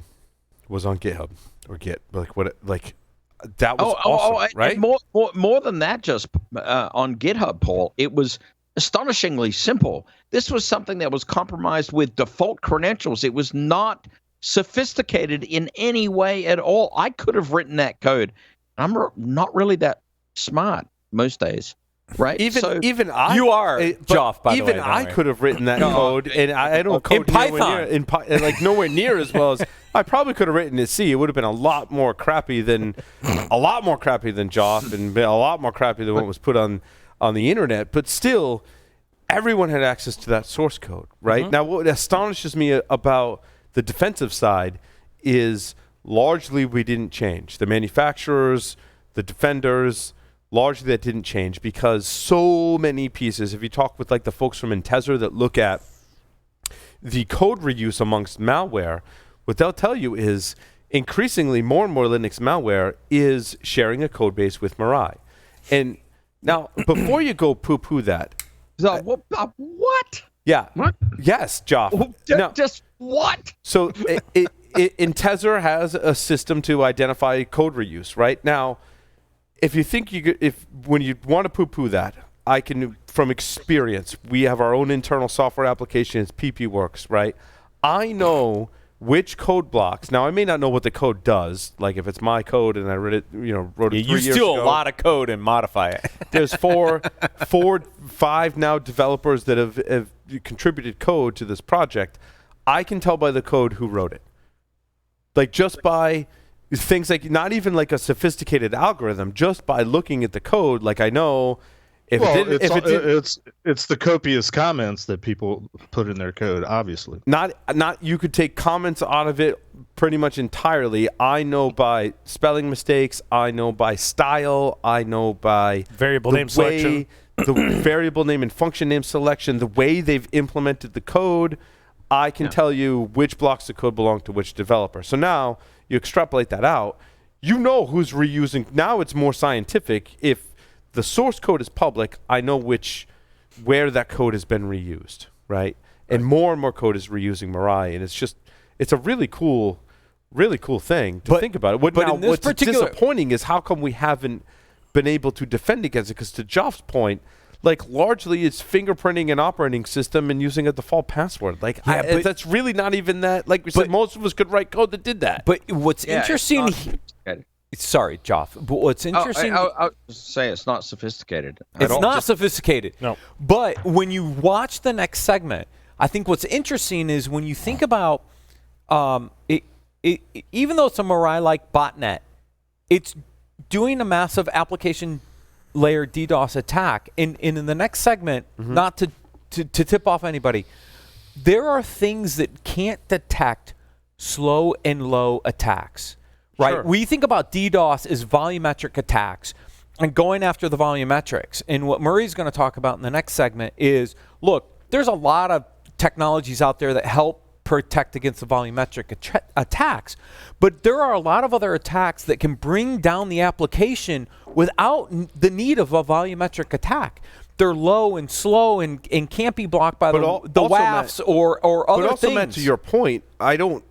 was on GitHub or Git. That was awesome, right? And more than that, just on GitHub, Paul, it was astonishingly simple. This was something that was compromised with default credentials. It was not sophisticated in any way at all. I could have written that code. I'm not really that smart most days, right? Even I, you are, Joff. By the way, I could have written that code, and I don't code in Python, nowhere near as well as I probably could have written in C. It would have been a lot more crappy than Joff, and a lot more crappy than what was put on the internet. But still, everyone had access to that source code, right? Now, what astonishes me about the defensive side is largely we didn't change. The manufacturers, the defenders, largely that didn't change because so many pieces, if you talk with like the folks from Intezer that look at the code reuse amongst malware, what they'll tell you is increasingly more and more Linux malware is sharing a code base with Mirai. And now, before you go poo-poo that. What? Yeah. What? Yes, Joff. Just what? So Intezer has a system to identify code reuse, right? Now, if you think when you want to poo-poo that, I can, from experience, we have our own internal software applications, PP Works, right? I know which code blocks. Now, I may not know what the code does. Like if it's my code and I wrote it 3 years ago. You steal a lot of code and modify it. There's 5 now developers that have contributed code to this project. I can tell by the code who wrote it. Like just by things like not even like a sophisticated algorithm, just by looking at the code, like I know it's the copious comments that people put in their code, obviously. Not you could take comments out of it pretty much entirely. I know by spelling mistakes, I know by style, I know by variable name selection, the variable name and function name selection, the way they've implemented the code. I can tell you which blocks of code belong to which developer. So now you extrapolate that out, you know who's reusing. Now it's more scientific. If the source code is public, I know where that code has been reused, right? And more code is reusing Mirai, and it's a really cool thing to think about it. What's disappointing is how come we haven't been able to defend against it? Because to Geoff's point, like largely it's fingerprinting an operating system and using a default password. Like that's really not even that. Like we said, most of us could write code that did that. But what's interesting? Sorry, Geoff. But what's interesting? I'll say it's not sophisticated. It's not sophisticated. No. But when you watch the next segment, I think what's interesting is when you think about even though it's a Mirai-like botnet, it's doing a massive application layer DDoS attack. And in the next segment, not to tip off anybody, there are things that can't detect slow and low attacks. Right? Sure. We think about DDoS as volumetric attacks and going after the volumetrics. And what Murray's going to talk about in the next segment is, look, there's a lot of technologies out there that help protect against the volumetric attacks. But there are a lot of other attacks that can bring down the application without the need of a volumetric attack. They're low and slow and can't be blocked by the WAFs or other things. But also, Matt, to your point, I don't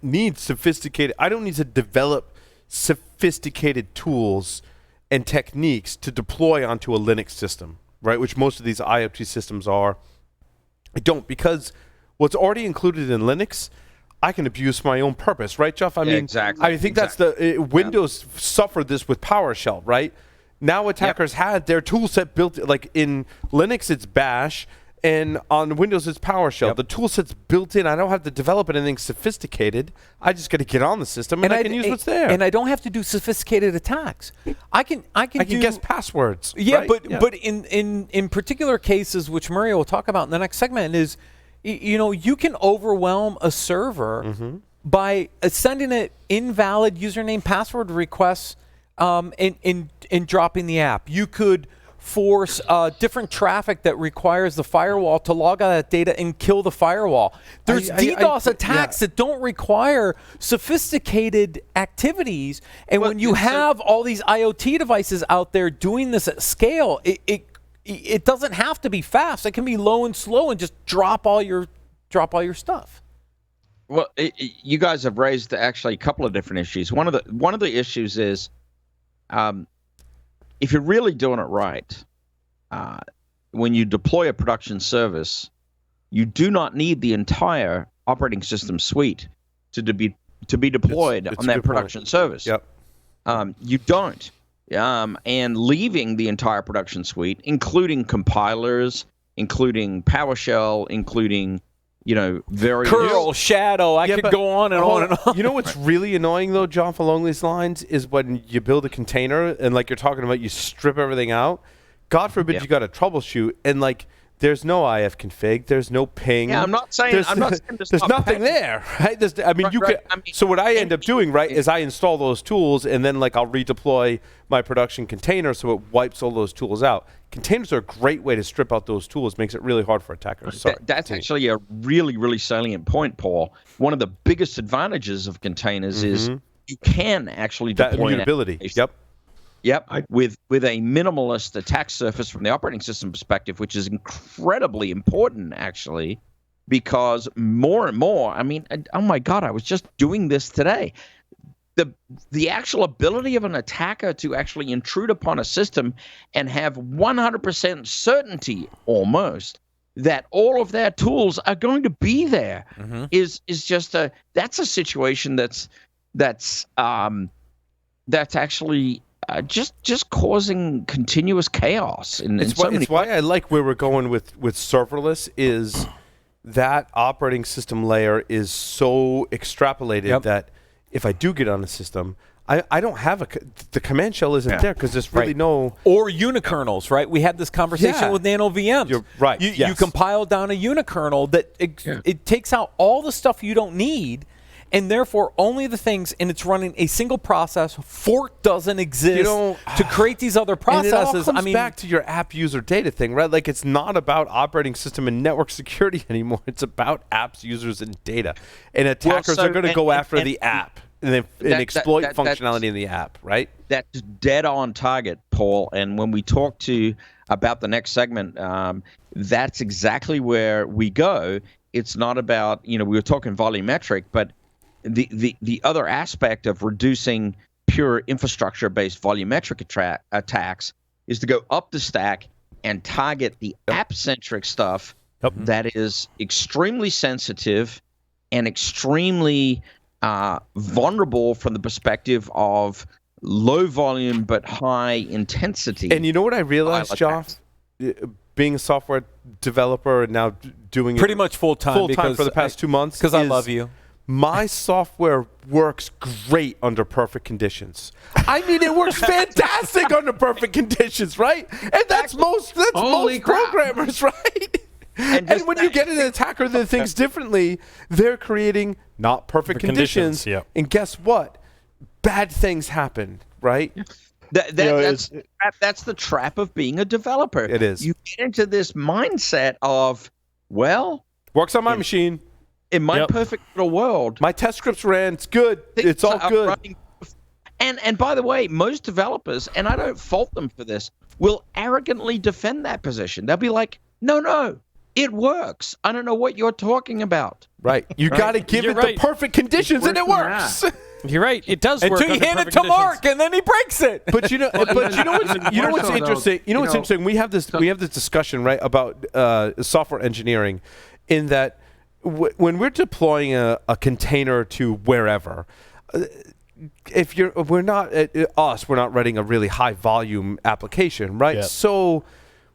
need to develop sophisticated tools and techniques to deploy onto a Linux system, right? Which most of these IoT systems are. I don't, because what's already included in Linux, I can abuse for my own purpose, right, Geoff? I mean, exactly. I think that's Windows suffered this with PowerShell, right? Now attackers had their tool set built, like in Linux it's Bash, and on Windows it's PowerShell. The tool set's built in. I don't have to develop anything sophisticated. I just got to get on the system and I can use what's there. And I don't have to do sophisticated attacks. I can guess passwords. Yeah, right? but in particular cases, which Murray will talk about in the next segment, is you can overwhelm a server by sending it invalid username password requests and dropping the app. You could force different traffic that requires the firewall to log out that data and kill the firewall. There's DDoS attacks that don't require sophisticated activities. And when you have all these IoT devices out there doing this at scale, it doesn't have to be fast. It can be low and slow and just drop all your stuff. Well, you guys have raised actually a couple of different issues. One of the issues is, if you're really doing it right, when you deploy a production service, you do not need the entire operating system suite to be deployed on that production service. Yep. You don't. And leaving the entire production suite, including compilers, including PowerShell, including various curl, shadow. I could go on and on and on. You know what's really annoying though, John, along these lines, is when you build a container and like you're talking about, you strip everything out. God forbid you got to troubleshoot and like there's no ifconfig, there's no ping. Yeah, I'm not saying there's nothing there, right? So what I end up doing, right, is I install those tools and then like I'll redeploy my production container so it wipes all those tools out. Containers are a great way to strip out those tools. Makes it really hard for attackers. That's actually a really, really salient point, Paul. One of the biggest advantages of containers is you can actually deploy that immutability. Yep. With a minimalist attack surface from the operating system perspective, which is incredibly important, actually, because more and more, I mean, oh my God, I was just doing this today. The actual ability of an attacker to actually intrude upon a system and have 100% certainty almost that all of their tools are going to be there is just that's a situation that's actually just causing continuous chaos. It's why I like where we're going with serverless is that operating system layer is so extrapolated that if I do get on the system, I don't have the command shell isn't there because there's really no... Or unikernels, right? We had this conversation with nano VMs. You're right. You compile down a unikernel that it takes out all the stuff you don't need, and therefore only the things, and it's running a single process. Fork doesn't exist to create these other processes. And it all comes back to your app user data thing, right? Like it's not about operating system and network security anymore. It's about apps, users, and data. And attackers are going to go after the app. And exploit functionality in the app, right? That's dead on target, Paul. And when we talk about the next segment, that's exactly where we go. It's not about, we were talking volumetric, but the other aspect of reducing pure infrastructure-based volumetric attacks is to go up the stack and target the app-centric stuff that is extremely sensitive and extremely vulnerable from the perspective of low volume but high intensity. And you know what I realized, Joff? Being a software developer and now doing pretty much full time for the past 2 months. Because I love you. My software works great under perfect conditions. I mean, it works fantastic under perfect conditions, right? And that's most programmers, right? And when you get an attacker that thinks differently, they're creating not perfect conditions. And guess what? Bad things happen, right? That's the trap of being a developer. It is. You get into this mindset of, works on my machine. In my perfect little world. My test scripts ran. It's good. It's all good. Running. And by the way, most developers, and I don't fault them for this, will arrogantly defend that position. They'll be like, no. It works. I don't know what you're talking about. Right. You got to give it the perfect conditions, and it works. You're right. It does work. Until you hand it to Mark, and then he breaks it. But you know what's interesting. You know what's interesting. We have this discussion, right, about software engineering, in that when we're deploying a container to wherever. We're not writing a really high volume application, right? Yep. So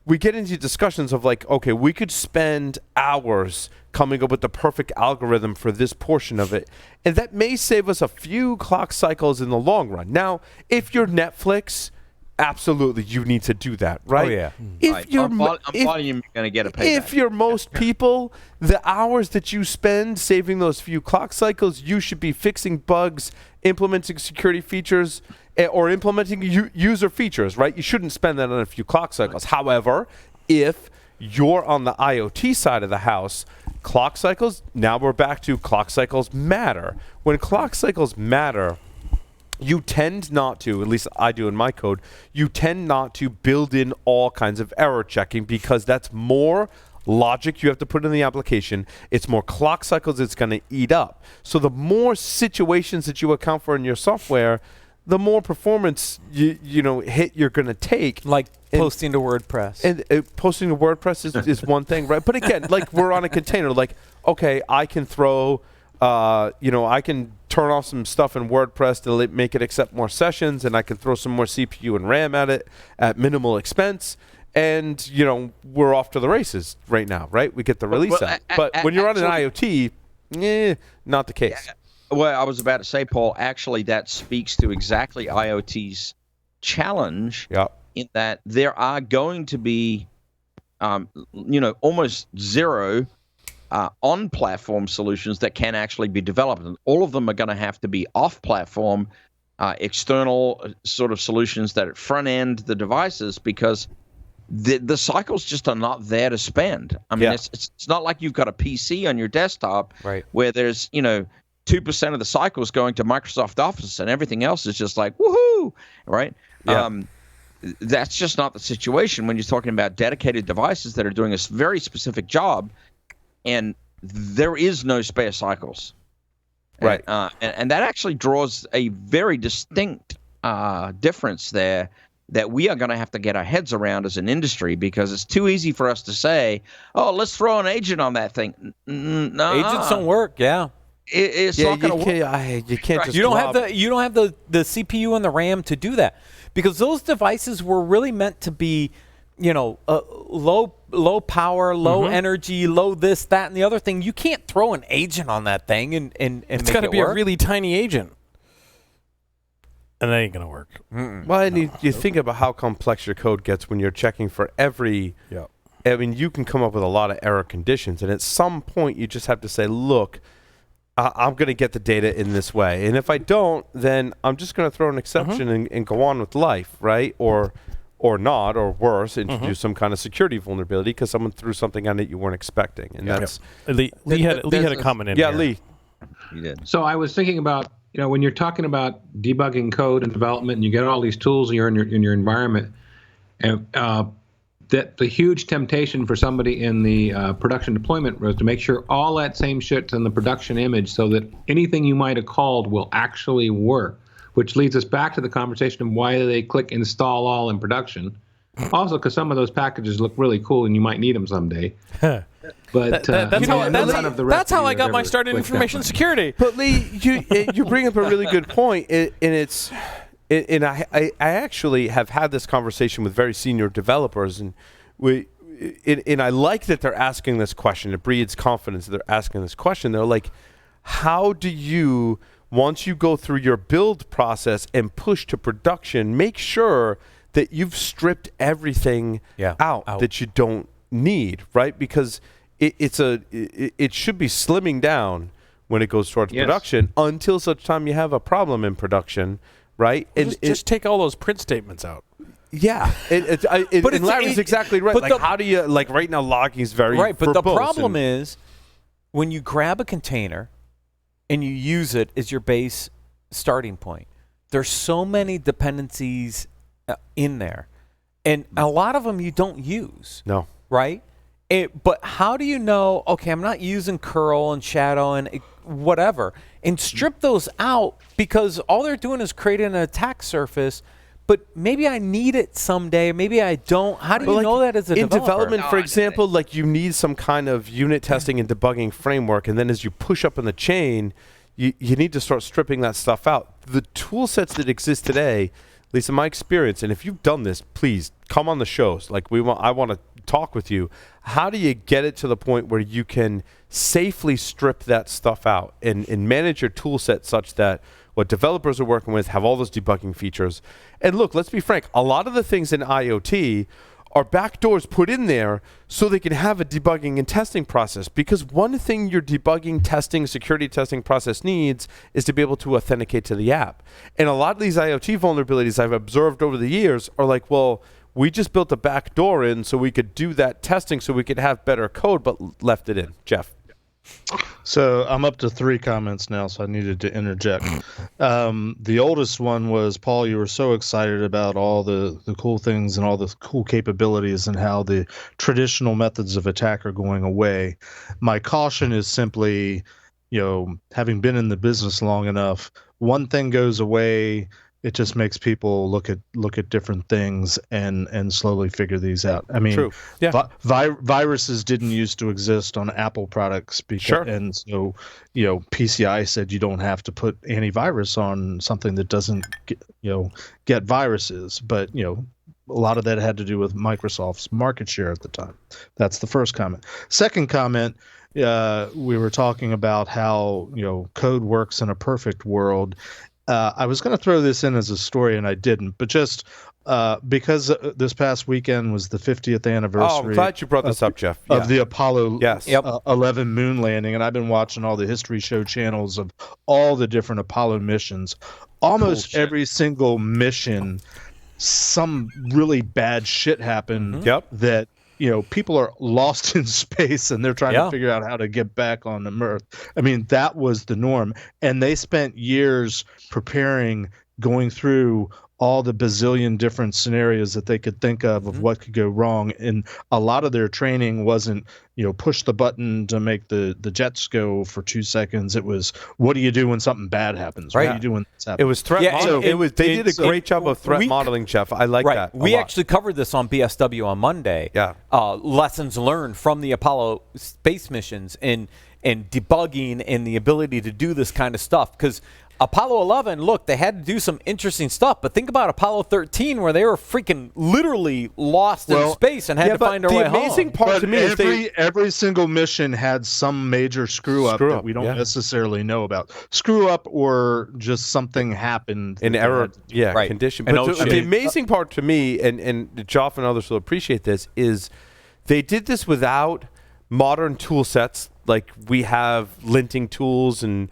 we get into discussions of like, okay, we could spend hours coming up with the perfect algorithm for this portion of it, and that may save us a few clock cycles in the long run. Now, if you're Netflix, absolutely, you need to do that, right? Oh yeah. If you're volume, you're going to get a payback. If you're most people, the hours that you spend saving those few clock cycles, you should be fixing bugs, implementing security features, or implementing user features, right? You shouldn't spend that on a few clock cycles. However, if you're on the IoT side of the house, clock cycles, now we're back to clock cycles matter. When clock cycles matter, you tend not to, at least I do in my code, you tend not to build in all kinds of error checking because that's more logic you have to put in the application. It's more clock cycles it's going to eat up. So the more situations that you account for in your software, the more performance hit you're going to take. Like posting to WordPress. And posting to WordPress is one thing, right? But again, like we're on a container. Like, okay, I can throw, I can turn off some stuff in WordPress to make it accept more sessions, and I can throw some more CPU and RAM at it at minimal expense. And, we're off to the races right now, right? We get the release out. But when you're on an IoT, not the case. Well, I was about to say, Paul, actually that speaks to exactly IoT's challenge in that there are going to be, almost zero on-platform solutions that can actually be developed. And all of them are going to have to be off-platform, external sort of solutions that front-end the devices because the cycles just are not there to spend. I mean, it's not like you've got a PC on your desktop where there's, 2% of the cycles going to Microsoft Office and everything else is just like, woohoo, right? Yeah. That's just not the situation when you're talking about dedicated devices that are doing a very specific job, and there is no spare cycles. Right. And that actually draws a very distinct difference there that we are going to have to get our heads around as an industry, because it's too easy for us to say, "Oh, let's throw an agent on that thing." No, Agents don't work. Yeah. It's not going to work. You can't just You don't have the CPU and the RAM to do that, because those devices were really meant to be, low power, low energy, low this, that, and the other thing. You can't throw an agent on that thing and it's got to be a really tiny agent, and that ain't gonna work. Well, and you think about how complex your code gets when you're checking for every. Yeah. I mean, you can come up with a lot of error conditions, and at some point, you just have to say, "Look, I'm going to get the data in this way, and if I don't, then I'm just going to throw an exception and go on with life, right? Or not, or worse, introduce some kind of security vulnerability because someone threw something on it you weren't expecting." And that's Lee had a comment in yeah, here. Lee. You did. So I was thinking about, when you're talking about debugging code and development, and you get all these tools in your environment, and that the huge temptation for somebody in the production deployment was to make sure all that same shit's in the production image, so that anything you might have called will actually work. Which leads us back to the conversation of why do they click install all in production. Also, because some of those packages look really cool and you might need them someday. But that's how I got my start in information security. But Lee, you bring up a really good point, and I actually have had this conversation with very senior developers, and I like that they're asking this question. It breeds confidence that they're asking this question. They're like, how do you, once you go through your build process and push to production, make sure that you've stripped everything out that you don't need, right? Because it should be slimming down when it goes towards production until such time you have a problem in production, right? Well, just take all those print statements out. Yeah, but Larry's exactly right. Like, how do you, like, right now logging is very right, but the verbose, problem is when you grab a container and you use it as your base starting point, there's so many dependencies in there, and a lot of them you don't use. No. Right? But how do you know, okay, I'm not using curl and shadow and whatever, and strip those out, because all they're doing is creating an attack surface, but maybe I need it someday, maybe I don't. How do you know that as a developer? In development, for example, like, you need some kind of unit testing and debugging framework, and then as you push up in the chain, you need to start stripping that stuff out. The tool sets that exist today, at least in my experience, and if you've done this, please come on the shows. Like, I want to talk with you. How do you get it to the point where you can safely strip that stuff out and manage your tool set such that what developers are working with have all those debugging features? And look, let's be frank, a lot of the things in IoT are backdoors put in there so they can have a debugging and testing process, because one thing your debugging, testing, security testing process needs is to be able to authenticate to the app. And a lot of these IoT vulnerabilities I've observed over the years are like, well, we just built a back door in so we could do that testing so we could have better code, but left it in. Jeff. So I'm up to 3 comments now, so I needed to interject. The oldest one was, Paul, you were so excited about all the cool things and all the cool capabilities and how the traditional methods of attack are going away. My caution is simply, having been in the business long enough, one thing goes away, it just makes people look at different things and slowly figure these out. I mean, true. Yeah. Viruses didn't used to exist on Apple products, and so PCI said you don't have to put antivirus on something that doesn't get viruses. But a lot of that had to do with Microsoft's market share at the time. That's the first comment. Second comment. We were talking about how code works in a perfect world. I was going to throw this in as a story, and I didn't. But just because this past weekend was the 50th anniversary. Oh, I'm glad you brought this up, Jeff. Of the Apollo 11 moon landing, and I've been watching all the history show channels of all the different Apollo missions. Almost every single mission, some really bad shit happened. That people are lost in space and they're trying to figure out how to get back on the Earth. I mean, that was the norm. And they spent years preparing, going through all the bazillion different scenarios that they could think of what could go wrong. And a lot of their training wasn't, push the button to make the jets go for 2 seconds. It was, what do you do when something bad happens? Right. What do you do when this happens? It was threat modeling. They did a great job of threat modeling, Jeff. I like that. We actually covered this on BSW on Monday. Yeah. Lessons learned from the Apollo space missions and debugging and the ability to do this kind of stuff. Because Apollo 11, look, they had to do some interesting stuff, but think about Apollo 13 where they were freaking literally lost in space and had to find their way home. The amazing part to me is every single mission had some major screw up that we don't necessarily know about. Screw up or just something happened. An error, condition. But the amazing part to me, and Joff and others will appreciate this, is they did this without modern tool sets like we have linting tools and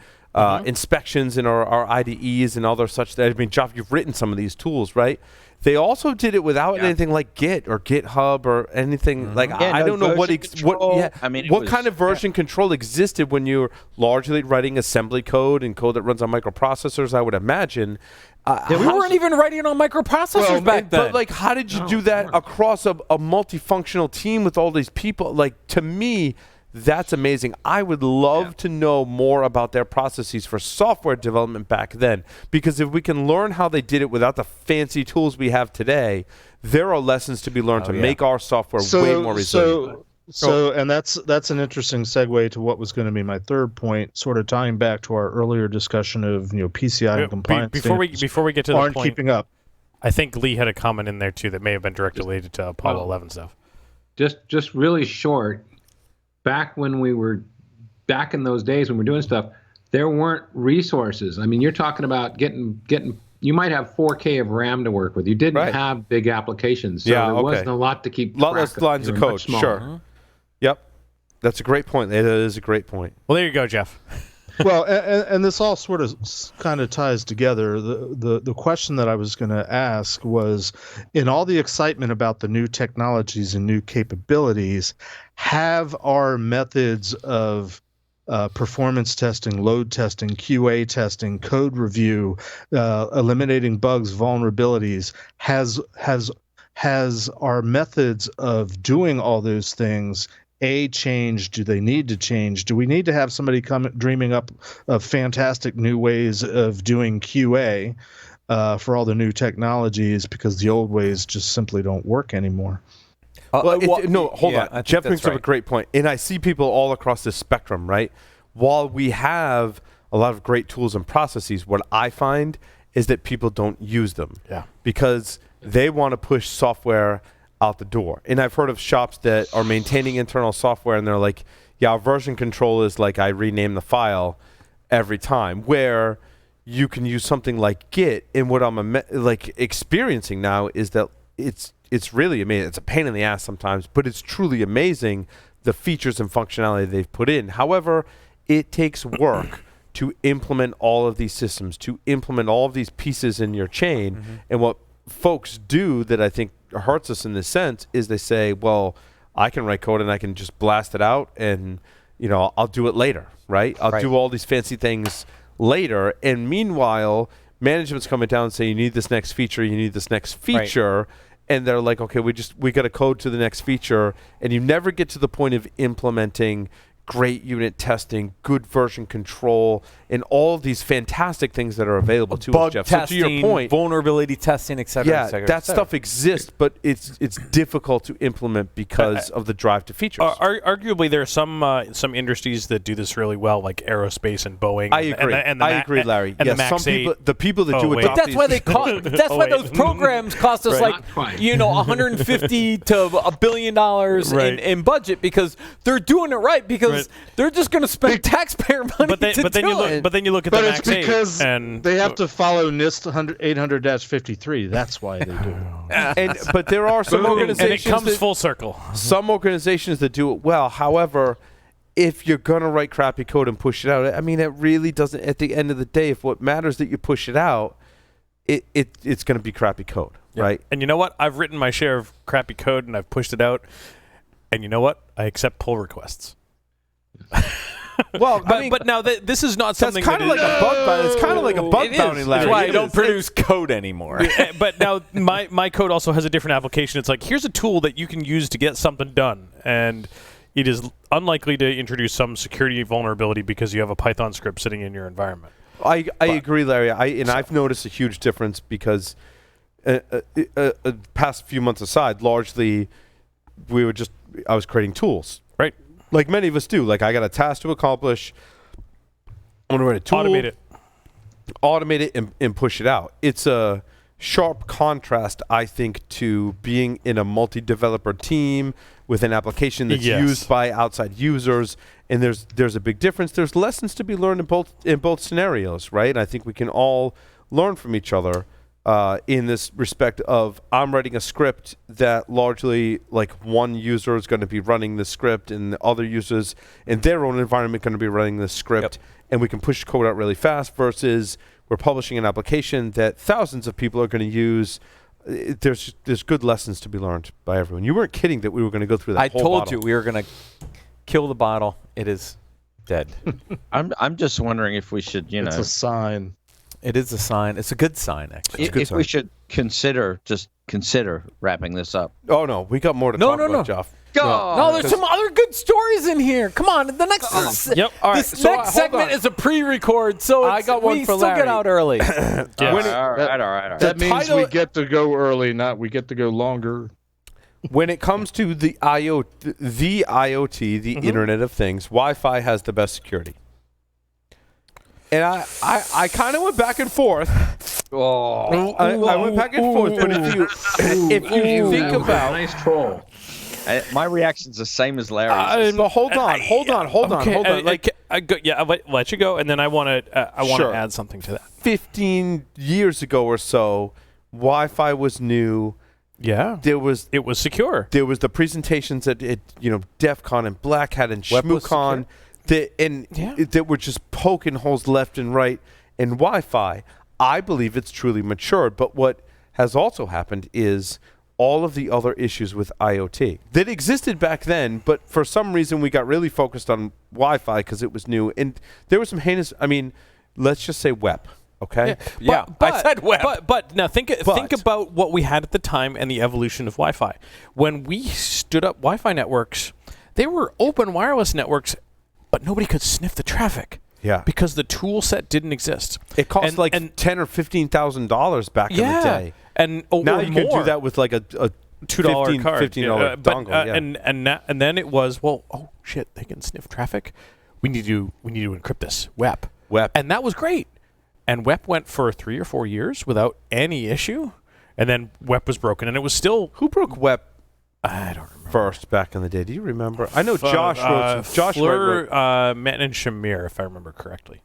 inspections in our IDEs and other such. That, I mean, Joff, you've written some of these tools, right? They also did it without anything like Git or GitHub or anything like. I don't know what kind of version control existed when you're largely writing assembly code and code that runs on microprocessors. I would imagine. We weren't even writing on microprocessors back then. But how did you do that across a multifunctional team with all these people? To me, that's amazing. I would love to know more about their processes for software development back then, because if we can learn how they did it without the fancy tools we have today, there are lessons to be learned to make our software way more resilient. And that's an interesting segue to what was going to be my third point, sort of tying back to our earlier discussion of PCI and compliance. Before we get to the point, keeping up. I think Lee had a comment in there too that may have been directly related to Apollo 11 stuff. Just really short. Back when we were back in those days when we were doing stuff, there weren't resources. I mean, you're talking about getting. You might have 4K of RAM to work with. You didn't have big applications, so there wasn't a lot to keep track of. Less lines of code, sure. Yep, that's a great point. That is a great point. Well, there you go, Jeff. Well, and this all sort of kind of ties together. The question that I was going to ask was, in all the excitement about the new technologies and new capabilities, have our methods of performance testing, load testing, QA testing, code review, eliminating bugs, vulnerabilities, has our methods of doing all those things changed? Do they need to change? Do we need to have somebody come dreaming up of fantastic new ways of doing QA for all the new technologies, because the old ways just simply don't work anymore? Hold on. Jeff brings up a great point. And I see people all across this spectrum, right? While we have a lot of great tools and processes, what I find is that people don't use them because they want to push software out the door. And I've heard of shops that are maintaining internal software and they're like, our version control is like I rename the file every time, where you can use something like Git. And what I'm experiencing now is that it's really amazing. It's a pain in the ass sometimes, but it's truly amazing, the features and functionality they've put in. However, it takes work to implement all of these systems, to implement all of these pieces in your chain. And what folks do that I think hurts us in this sense is they say, well, I can write code and I can just blast it out and, I'll do it later, right? I'll do all these fancy things later. And meanwhile, management's coming down and saying, you need this next feature, you need this next feature. Right. And they're like, okay, we got to code to the next feature. And you never get to the point of implementing great unit testing, good version control, and all of these fantastic things that are available to us, Jeff. Testing, so to your point, vulnerability testing, et cetera, et cetera, that stuff exists, but it's difficult to implement because of the drive to features. Arguably, there are some industries that do this really well, like aerospace and Boeing. I agree. I agree, Larry. And some people, the people that do it, but that's why they cost. That's why those programs cost us $150 to $1 billion in budget, because they're doing it right, because they're just going to spend taxpayer money But then you look at the Max 8, because and they have to follow NIST 800-53. That's why they do it. But there are some organizations. And it comes full circle. Some organizations that do it well. However, if you're going to write crappy code and push it out, I mean, it really doesn't. At the end of the day, if what matters that you push it out, it's going to be crappy code, right? And you know what? I've written my share of crappy code and I've pushed it out. And you know what? I accept pull requests. Well, but now this is not that's something kind of like a bug bounty. It's kind of like a bug bounty, Larry. That's why I It don't is. produce code anymore. But now my code also has a different application. It's like, here's a tool that you can use to get something done, and it is unlikely to introduce some security vulnerability because you have a Python script sitting in your environment. I agree, Larry. I've noticed a huge difference because past few months aside, largely I was creating tools. Right. Like many of us do. Like, I got a task to accomplish. I'm going to write a tool. Automate it and push it out. It's a sharp contrast, I think, to being in a multi-developer team with an application that's used by outside users. And there's a big difference. There's lessons to be learned in both scenarios, right? I think we can all learn from each other in this respect of, I'm writing a script that largely, like, one user is going to be running the script and the other users in their own environment going to be running the script, and we can push code out really fast, versus we're publishing an application that thousands of people are going to use. There's good lessons to be learned by everyone. You weren't kidding that we were going to go through that whole I told bottle. you we were going to kill the bottle. It is dead. I'm just wondering if we should, It's a sign. It is a sign. It's a good sign, actually. if we should consider wrapping this up. Oh, no. We got more to talk about, Jeff. No, there's some other good stories in here. Come on, the next. Yep. All right. This next segment is a pre-record, so I got one we for still Larry. get out early. All right. That means title- we get to go early, not we get to go longer. When it comes to the IoT, the Internet of Things, Wi-Fi has the best security. And I kind of went back and forth. I went back and forth, but if you think about, Nice troll. My reaction's the same as Larry's. but hold on. I'll let you go, and then I want to Sure. add something to that. 15 years ago or so, Wi-Fi was new. Yeah. It was secure. There was the presentations at DEF CON and Black Hat and Web was ShmooCon that were just poking holes left and right in Wi-Fi. I believe it's truly matured, but what has also happened is all of the other issues with IoT that existed back then, but for some reason we got really focused on Wi-Fi because it was new, and there was some heinous. I mean, let's just say web. Okay. I said web. But now think about what we had at the time and the evolution of Wi-Fi. When we stood up Wi-Fi networks, they were open wireless networks, but nobody could sniff the traffic. Yeah. Because the tool set didn't exist. It cost $10,000 or $15,000 back in the day. And now or you more. can do that with like a $2 card, $15 dongle. And then it was, well, oh shit, they can sniff traffic. We need to encrypt this. WEP. And that was great. And WEP went for 3 or 4 years without any issue, and then WEP was broken, and it was still. Who broke WEP? I don't remember. First back in the day. Do you remember? I know Josh wrote. Josh Fleur, Matt, and Shamir, if I remember correctly.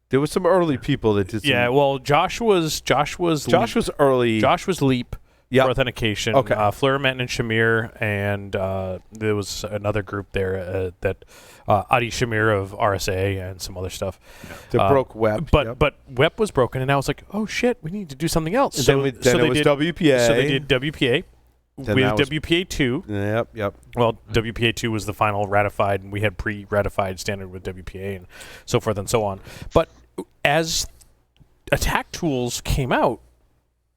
There was some early people that did. Yeah, well, Josh was early. Josh was Leap for authentication. Okay. Fleur, Matt, and Shamir, and there was another group there that Adi Shamir of RSA and some other stuff. They broke WEP. But WEP was broken, and I was like, oh shit, we need to do something else. And so then they it was did WPA. So they did WPA. Then We that had was- WPA2. Yep. Well, WPA2 was the final ratified, and we had pre-ratified standard with WPA and so forth and so on. But as attack tools came out,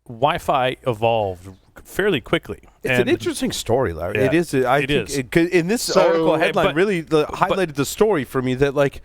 Wi-Fi evolved fairly quickly. It's an interesting story, Larry. Yeah, it is. I think is. In this article headline but- really highlighted the story for me that, like,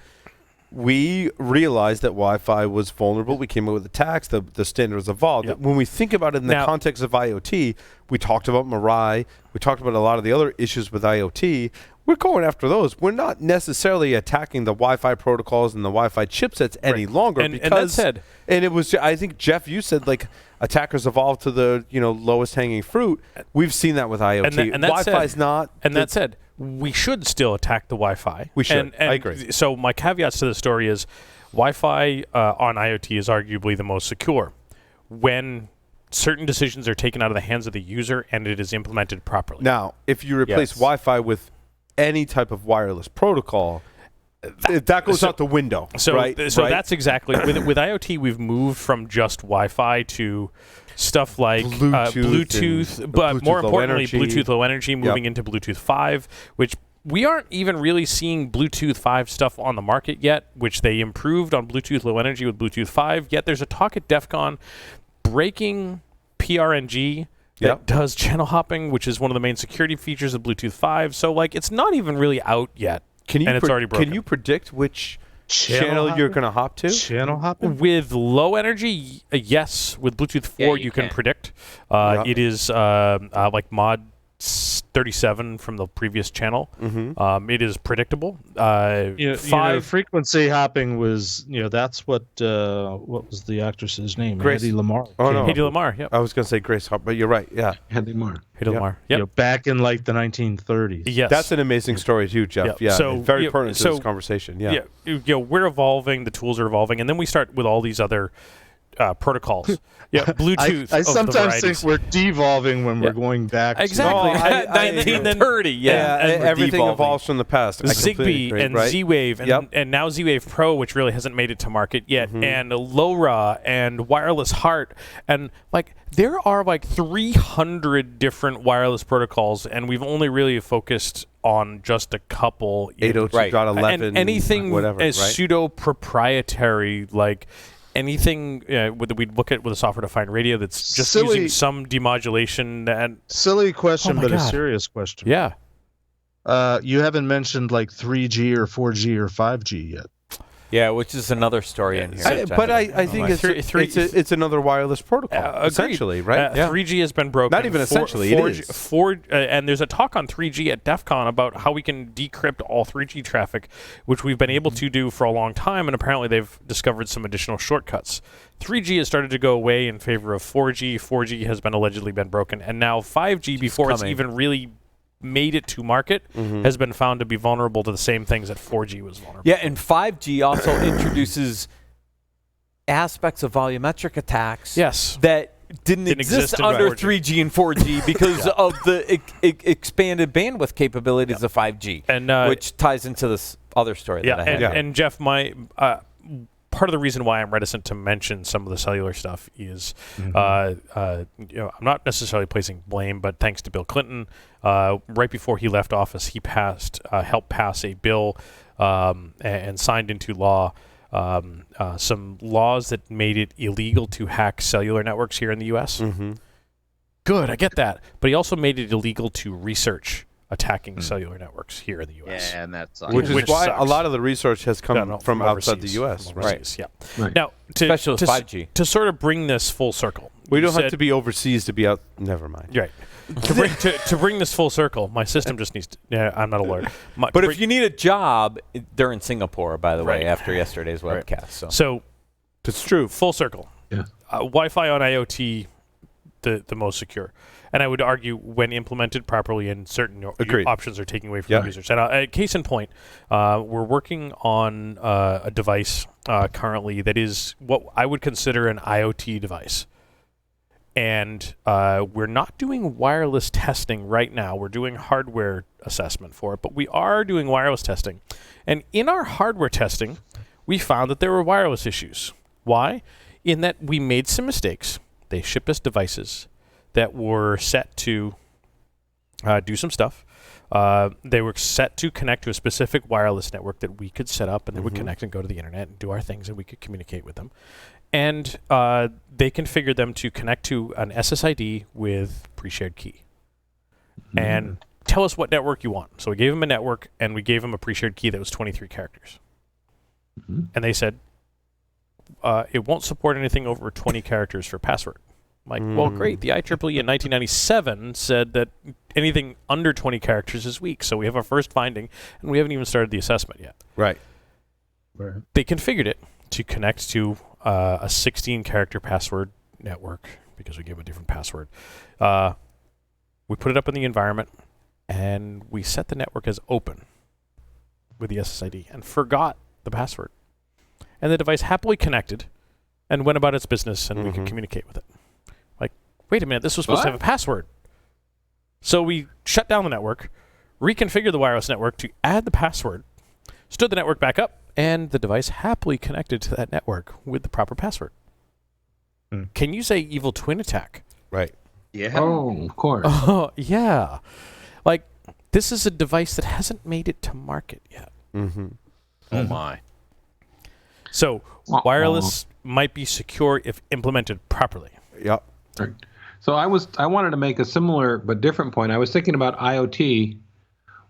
we realized that Wi-Fi was vulnerable. We came up with attacks. The standards evolved. Yep. When we think about it in the context of IoT, we talked about Mirai. We talked about a lot of the other issues with IoT. We're going after those. We're not necessarily attacking the Wi-Fi protocols and the Wi-Fi chipsets any longer. And that said, and it was, I think, Jeff, you said, like, attackers evolved to the lowest hanging fruit. We've seen that with IoT. And that Wi-Fi's said, not. And that said, we should still attack the Wi-Fi. We should. And I agree. So my caveats to the story is Wi-Fi on IoT is arguably the most secure when certain decisions are taken out of the hands of the user and it is implemented properly. Now, if you replace Wi-Fi with any type of wireless protocol, that goes out the window. So, right? That's exactly with IoT. We've moved from just Wi-Fi to stuff like Bluetooth, Bluetooth, but Bluetooth more Low importantly, Energy. Bluetooth Low Energy, moving into Bluetooth 5, which we aren't even really seeing Bluetooth 5 stuff on the market yet, which they improved on Bluetooth Low Energy with Bluetooth 5. Yet there's a talk at DEF CON breaking PRNG that does channel hopping, which is one of the main security features of Bluetooth 5. So, like, it's not even really out yet, and it's already broken. Can you predict which channel you're going to hop to? Channel hopping? With low energy, yes. With Bluetooth 4, you can predict. It is like mod 37 from the previous channel. It is predictable. Frequency hopping was, that's what was the actress's name? Grace. Hedy Lamarr. Oh, no. Hedy Lamarr, yep. I was going to say Grace Hop, but you're right. Yeah. Hedy Lamarr. Yep. Back in like the 1930s. Yes. That's an amazing story too, Jeff. Yep. Yeah. So, very pertinent to this conversation. Yeah. We're evolving. The tools are evolving. And then we start with all these other protocols. Bluetooth. I sometimes think we're devolving when we're going back. Exactly. 1930. Everything evolves from the past. Zigbee and Z-Wave and now Z-Wave Pro, which really hasn't made it to market yet, and LoRa and wireless HART, and like there are like 300 different wireless protocols, and we've only really focused on just a couple. 802.11 and anything whatever, as pseudo proprietary, like anything we'd look at with a software-defined radio that's just using some demodulation. And silly question, but a serious question. Yeah. You haven't mentioned like 3G or 4G or 5G yet. Yeah, which is another story in here. But I think it's another wireless protocol, essentially, right? 3G has been broken. Not even essentially, it is. And there's a talk on 3G at DEF CON about how we can decrypt all 3G traffic, which we've been able to do for a long time, and apparently they've discovered some additional shortcuts. 3G has started to go away in favor of 4G. 4G has been allegedly been broken, and now 5G, before it's even really made it to market, has been found to be vulnerable to the same things that 4G was vulnerable. Yeah, and 5G also introduces aspects of volumetric attacks that didn't exist under 3G and 4G because of the expanded bandwidth capabilities of 5G, and which ties into this other story that I had. And Jeff, my part of the reason why I'm reticent to mention some of the cellular stuff is, I'm not necessarily placing blame, but thanks to Bill Clinton, right before he left office, he helped pass a bill and signed into law some laws that made it illegal to hack cellular networks here in the U.S. Good, I get that. But he also made it illegal to research attacking cellular networks here in the U.S. Yeah, and that's which is why sucks. A lot of the research has come from outside the U.S. Right. Now, especially with 5G, to sort of bring this full circle, we don't have to be overseas to be out. Never mind. Right. to bring this full circle, my system just needs to. Yeah, I'm not a lawyer. But if you need a job, they're in Singapore, by the way, after yesterday's webcast. So it's true. Full circle. Yeah. Wi-Fi on IoT, the most secure. And I would argue when implemented properly and certain options are taken away from users. And case in point, we're working on a device currently that is what I would consider an IoT device. And we're not doing wireless testing right now. We're doing hardware assessment for it, but we are doing wireless testing. And in our hardware testing, we found that there were wireless issues. Why? In that we made some mistakes. They shipped us devices that were set to do some stuff. They were set to connect to a specific wireless network that we could set up, and they would connect and go to the internet and do our things, and we could communicate with them. And they configured them to connect to an SSID with pre-shared key. And tell us what network you want. So we gave them a network, and we gave them a pre-shared key that was 23 characters. And they said, it won't support anything over 20 characters for password. I'm like, well, great. The IEEE in 1997 said that anything under 20 characters is weak. So we have our first finding, and we haven't even started the assessment yet. Right. They configured it to connect to a 16-character password network because we gave a different password. We put it up in the environment, and we set the network as open with the SSID and forgot the password. And the device happily connected and went about its business, and we could communicate with it. Like, wait a minute, this was supposed to have a password. So we shut down the network, reconfigured the wireless network to add the password, stood the network back up, and the device happily connected to that network with the proper password. Can you say evil twin attack? Right. Yeah. Oh, of course. Oh, yeah. Like, this is a device that hasn't made it to market yet. Mm-hmm. Oh my. So wireless might be secure if implemented properly. Yep. Right. So I wanted to make a similar but different point. I was thinking about IoT,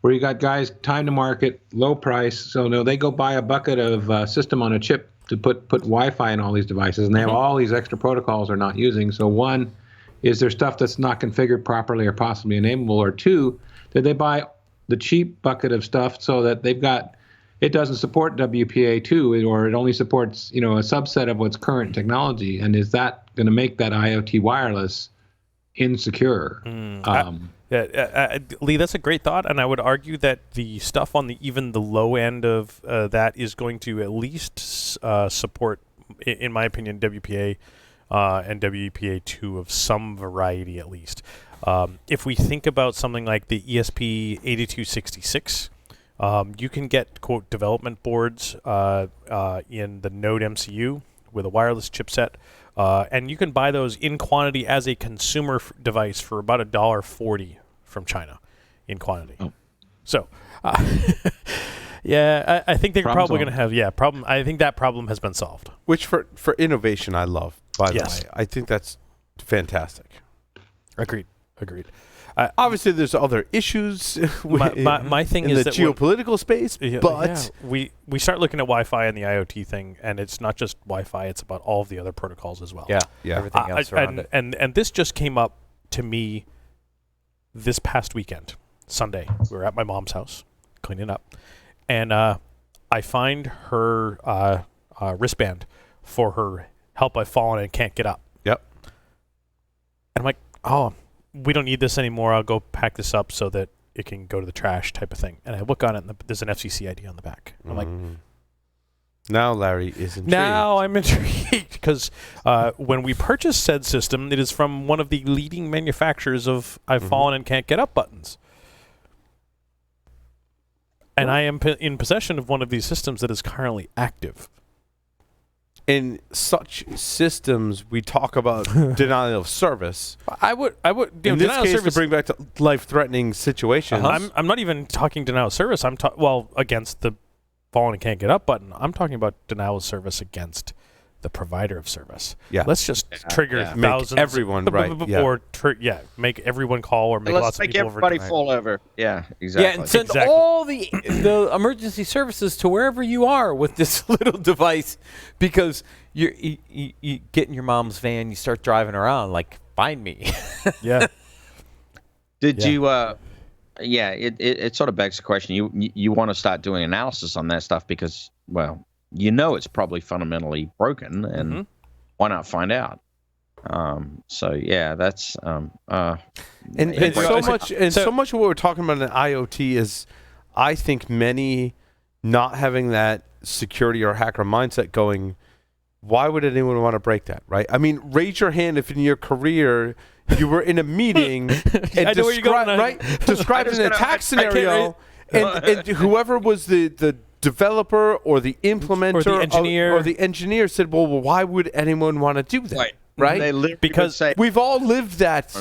where you got guys time to market, low price. So no, they go buy a bucket of system on a chip to put Wi-Fi in all these devices, and they have all these extra protocols they're not using. So one, is there stuff that's not configured properly or possibly enablable? Or two, did they buy the cheap bucket of stuff so that they've got, it doesn't support WPA2, or it only supports, a subset of what's current technology, and is that going to make that IoT wireless insecure? Lee, that's a great thought, and I would argue that the stuff on even the low end of that is going to at least support, in my opinion, WPA and WPA2 of some variety at least. If we think about something like the ESP8266, you can get, quote, development boards in the Node MCU with a wireless chipset, and you can buy those in quantity as a consumer device for about $1.40 from China in quantity. Oh. So, yeah, I think they're probably going to have problem. I think that problem has been solved. Which for innovation, I love. By the way, I think that's fantastic. Agreed. Obviously, there's other issues. My thing in is the that geopolitical space, but we start looking at Wi-Fi and the IoT thing, and it's not just Wi-Fi; it's about all of the other protocols as well. Yeah. Everything else around it. And this just came up to me this past weekend, Sunday. We were at my mom's house cleaning up, and I find her wristband for her help. I've fallen and can't get up. Yep. And I'm like, oh, we don't need this anymore. I'll go pack this up so that it can go to the trash type of thing. And I look on it, and there's an FCC ID on the back. And I'm like, now Larry is intrigued. Now I'm intrigued because when we purchased said system, it is from one of the leading manufacturers of I've fallen and can't get up buttons. And I am in possession of one of these systems that is currently active. In such systems, we talk about denial of service. I would in this case, to bring back to life-threatening situations. I'm not even talking denial of service. I'm against the fallen and can't get up button. I'm talking about denial of service against the provider of service. Yeah. Let's just trigger thousands. Make everyone right. Or make everyone call or make lots of people over. Let's make everybody fall over. Yeah, exactly. Yeah, and send all the emergency services to wherever you are with this little device, because you get in your mom's van, you start driving around like, find me. Yeah. Did you? It sort of begs the question. You want to start doing analysis on that stuff because, well, it's probably fundamentally broken, and why not find out? So that's so much of what we're talking about in IoT is, I think, many not having that security or hacker mindset going, why would anyone want to break that, right? I mean, raise your hand if in your career you were in a meeting and described an attack scenario, and whoever was the developer or the implementer or the engineer said, well, why would anyone want to do that? Right? Because we've all lived that.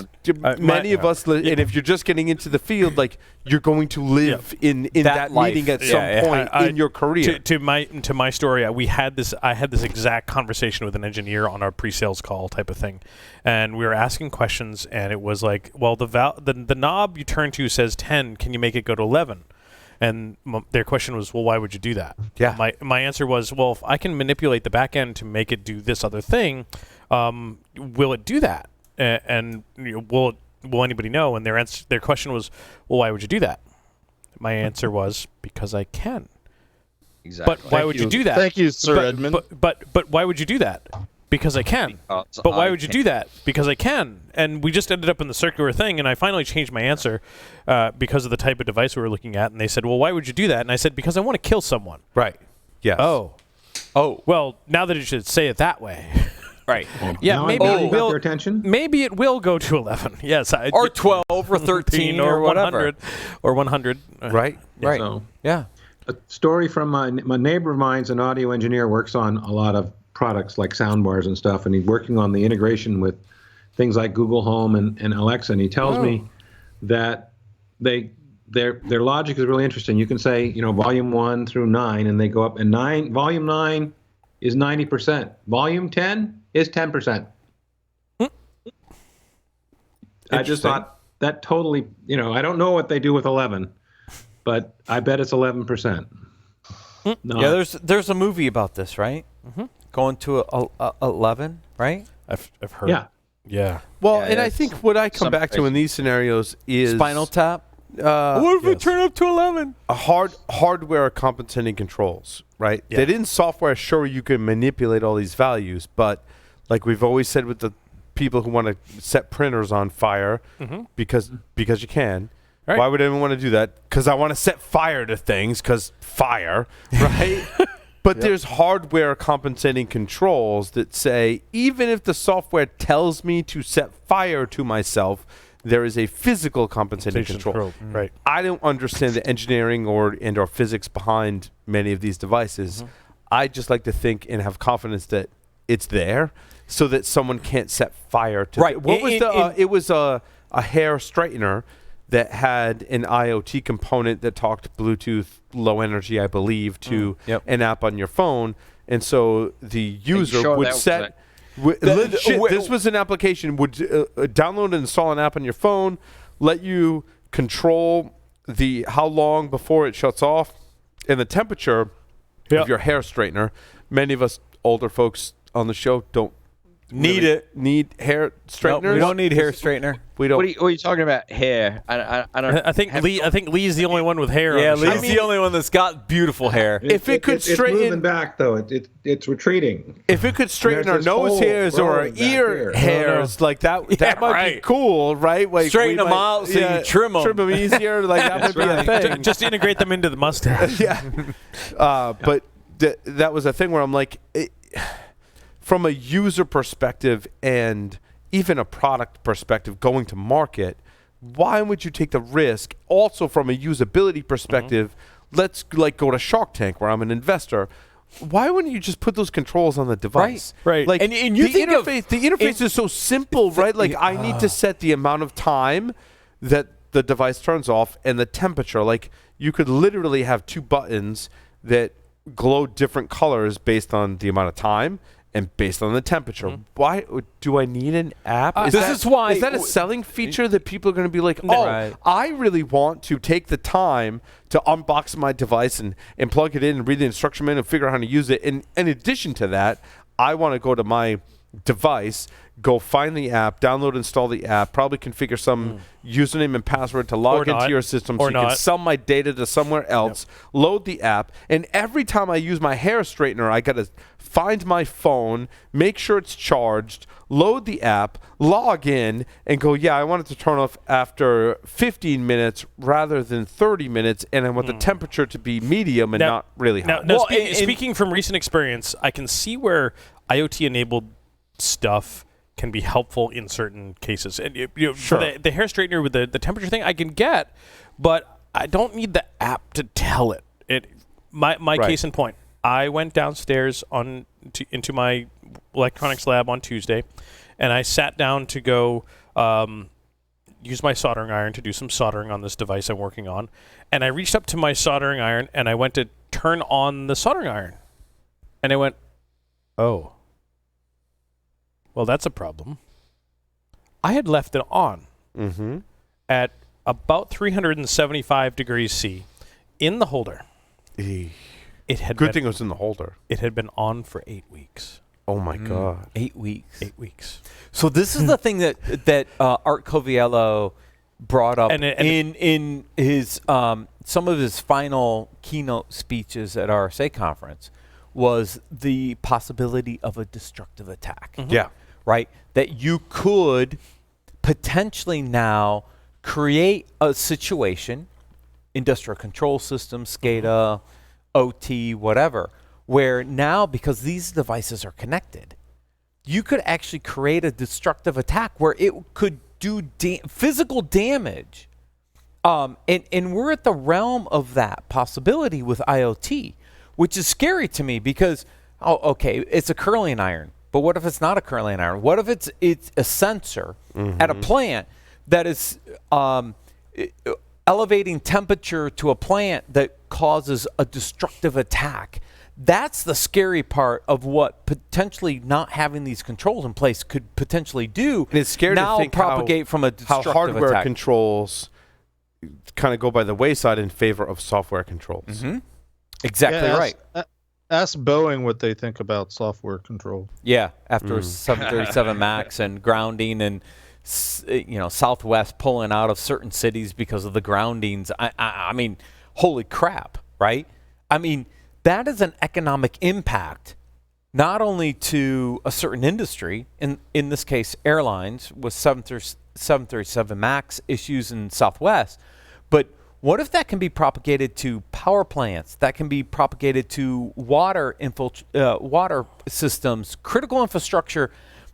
Many of us live, and if you're just getting into the field, like, you're going to live in that meeting at some point in your career. To my story, I had this exact conversation with an engineer on our pre-sales call type of thing, and we were asking questions, and it was like, well, the knob you turn to says 10. Can you make it go to 11? And their question was, well, why would you do that? Yeah. My answer was, well, if I can manipulate the back end to make it do this other thing, will it do that? And will anybody know? And their question was, well, why would you do that? My answer was, because I can. Exactly. But why would you do that? Thank you, Sir Edmund. But why would you do that? Because I can. But why would you do that? Because I can. And we just ended up in the circular thing, and I finally changed my answer because of the type of device we were looking at. And they said, well, why would you do that? And I said, because I want to kill someone. Right. Yes. Oh. Well, now that you should say it that way. Right. Yeah, maybe it will. Their attention. Maybe it will go to 11. Yes. Or 12 or 13 or whatever. 100 or 100. Right. Right. So, yeah. A story from my neighbor of mine's an audio engineer, works on a lot of products like soundbars and stuff, and he's working on the integration with things like Google Home and Alexa, and he tells me that they their logic is really interesting. You can say, volume 1 through 9, and they go up. And volume 9 is 90%. Volume 10 is 10%. I just thought that totally, I don't know what they do with 11, but I bet it's 11%. No. Yeah, there's a movie about this, right? Mm-hmm. Going to 11, right? I've heard. Yeah. Yeah. Well, Yeah, and I think what I come back to in these scenarios is Spinal Tap. What if we turn up to 11? a hardware compensating controls, right? Yeah. They didn't software show you can manipulate all these values, but like we've always said with the people who want to set printers on fire because you can. Right. Why would anyone want to do that? Because I want to set fire to things because fire, right? But there's hardware compensating controls that say even if the software tells me to set fire to myself, there is a physical compensating control. Right. I don't understand the engineering or physics behind many of these devices. I just like to think and have confidence that it's there so that someone can't set fire to Right. What was it was a hair straightener that had an IoT component that talked Bluetooth low energy, I believe, to an app on your phone. And so the user would set... this was an application, would download and install an app on your phone, let you control how long before it shuts off, and the temperature of your hair straightener. Many of us older folks on the show don't need hair straighteners. No, we don't need hair straightener. We don't. What are you talking about? Hair? I don't. I think Lee's the only one with hair. Yeah, on the show. Lee's the only one that's got beautiful hair. If it could straighten, it's moving back though. It's retreating. If it could straighten our There's this nose hole hairs or our growing back ear here. hairs, like that might be cool, right? Like Straighten them out so you trim them easier. Like that might be a thing. Just integrate them into the mustache. Yeah, but that was a thing where I'm like, from a user perspective and even a product perspective going to market, why would you take the risk? Also from a usability perspective, let's go to Shark Tank where I'm an investor. Why wouldn't you just put those controls on the device? Right. Like, and you think the interface is so simple, right? Like I need to set the amount of time that the device turns off and the temperature. Like you could literally have two buttons that glow different colors based on the amount of time and based on the temperature. Why do I need an app? Is that a selling feature that people are going to be like, I really want to take the time to unbox my device and plug it in and read the instruction manual and figure out how to use it. And in addition to that, I want to go to my device, go find the app, download, install the app, probably configure some username and password to log into your system so you can sell my data to somewhere else, load the app, and every time I use my hair straightener, I got to find my phone, make sure it's charged, load the app, log in, and go, I want it to turn off after 15 minutes rather than 30 minutes, and I want the temperature to be medium and not really hot. Now speaking from recent experience, I can see where IoT-enabled stuff can be helpful in certain cases. And the hair straightener with the temperature thing I can get, but I don't need the app to tell it. My case in point, I went downstairs into my electronics lab on Tuesday, and I sat down to go use my soldering iron to do some soldering on this device I'm working on. And I reached up to my soldering iron, and I went to turn on the soldering iron. And I went, oh. Well, that's a problem. I had left it on at about 375 degrees C in the holder. It had Good thing it was in the holder. It had been on for 8 weeks. Oh my God. 8 weeks. 8 weeks. So this is the thing that Art Coviello brought up in his some of his final keynote speeches at RSA conference was the possibility of a destructive attack. Yeah. Right? That you could potentially now create a situation, industrial control systems, SCADA, OT, whatever, where now, because these devices are connected, you could actually create a destructive attack where it could do physical damage. And we're at the realm of that possibility with IoT, which is scary to me because, it's a curling iron. But what if it's not a curling iron? What if it's a sensor at a plant that is elevating temperature to a plant that causes a destructive attack. That's the scary part of what potentially not having these controls in place could potentially do. And it's scary now to think propagate from a how destructive hardware attack. controls kind of go by the wayside in favor of software controls. Mm-hmm. Exactly right. Ask Boeing what they think about software control. Yeah, after 737 MAX and grounding and Southwest pulling out of certain cities because of the groundings. I mean, holy crap, right? I mean, that is an economic impact, not only to a certain industry, in this case airlines with 737 MAX issues in Southwest, but what if that can be propagated to power plants? That can be propagated to water systems, critical infrastructure,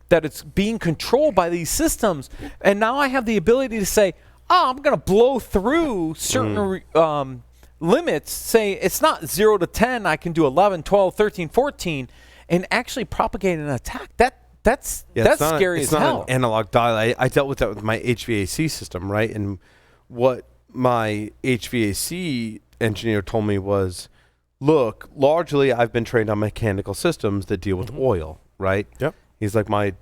that it's being controlled by these systems. And now I have the ability to say, I'm going to blow through certain limits. Say it's not 0 to 10. I can do 11, 12, 13, 14, and actually propagate an attack. That's scary as hell. It's not an analog dial. I dealt with that with my HVAC system, right? And what my HVAC engineer told me was, look, largely I've been trained on mechanical systems that deal with oil, right? Yep. He's like, my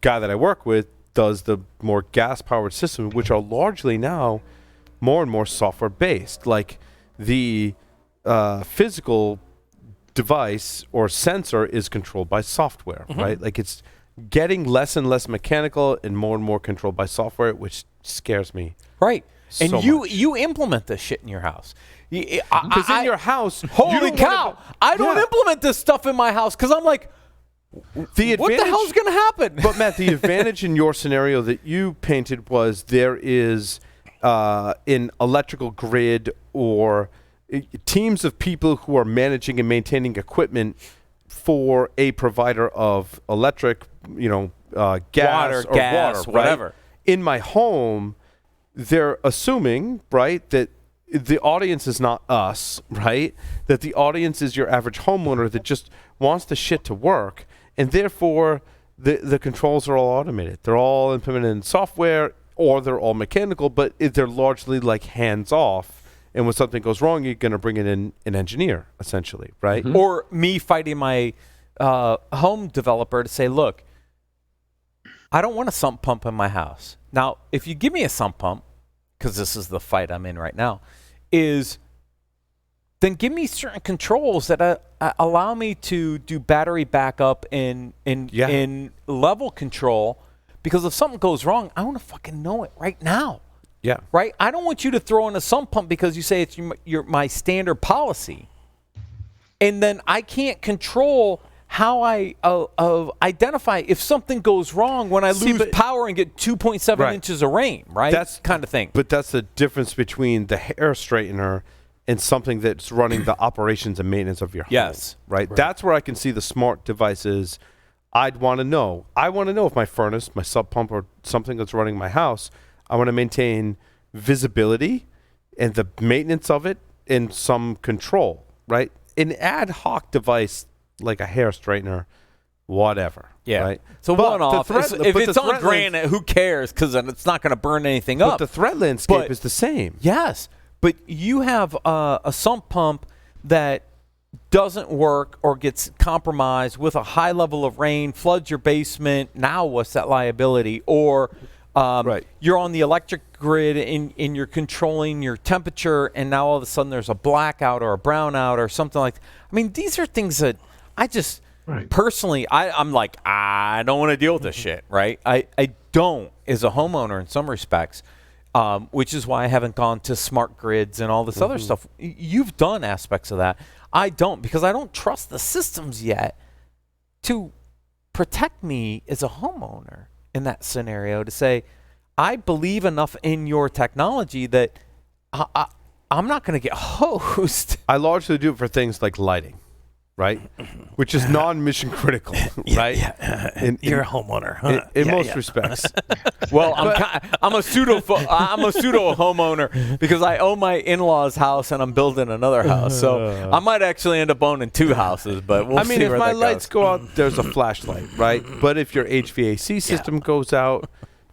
guy that I work with does the more gas-powered systems, which are largely now more and more software-based. Like the physical device or sensor is controlled by software, right? Like it's getting less and less mechanical and more controlled by software, which scares me. Right. And so you implement this shit in your house. Because in your house, holy cow, I don't implement this stuff in my house because I'm like, what the hell's going to happen? But Matt, the advantage in your scenario that you painted was there is an electrical grid or teams of people who are managing and maintaining equipment for a provider of electric, gas, water, whatever. Right? In my home, they're assuming, right, that the audience is not us, right? That the audience is your average homeowner that just wants the shit to work, and therefore the controls are all automated. They're all implemented in software, or they're all mechanical, but they're largely like hands off. And when something goes wrong, you're going to bring in an engineer, essentially, right? Mm-hmm. Or me fighting my home developer to say, look, I don't want a sump pump in my house. Now, if you give me a sump pump, because this is the fight I'm in right now, then give me certain controls that allow me to do battery backup in level control. Because if something goes wrong, I want to fucking know it right now. Yeah. Right? I don't want you to throw in a sump pump because you say it's my standard policy. And then I can't control how I identify if something goes wrong when I lose power and get 2.7 inches of rain, right? That's kind of thing. But that's the difference between the hair straightener and something that's running the operations and maintenance of your home. Yes. Right? That's where I can see the smart devices. I'd want to know. I want to know if my furnace, my sub pump, or something that's running my house, I want to maintain visibility and the maintenance of it and some control, right? An ad hoc device like a hair straightener, whatever. Yeah. Right? So one-off. If it's on granite, who cares? Because it's not going to burn anything up. But the threat landscape is the same. Yes. But you have a sump pump that doesn't work or gets compromised with a high level of rain, floods your basement. Now what's that liability? Or you're on the electric grid and you're controlling your temperature, and now all of a sudden there's a blackout or a brownout or something like that. I mean, these are things that I just personally, I'm like, I don't want to deal with this shit, right? I don't as a homeowner in some respects, which is why I haven't gone to smart grids and all this other stuff. You've done aspects of that. I don't, because I don't trust the systems yet to protect me as a homeowner in that scenario to say, I believe enough in your technology that I'm not going to get hosed. I largely do it for things like lighting, right? Which is non-mission critical, right? Yeah. You're a homeowner, huh? In most respects. Well, I'm a pseudo homeowner because I own my in-laws' house and I'm building another house. So I might actually end up owning two houses, but we'll see if where my that lights goes. go out, there's a flashlight, right? But if your HVAC system goes out,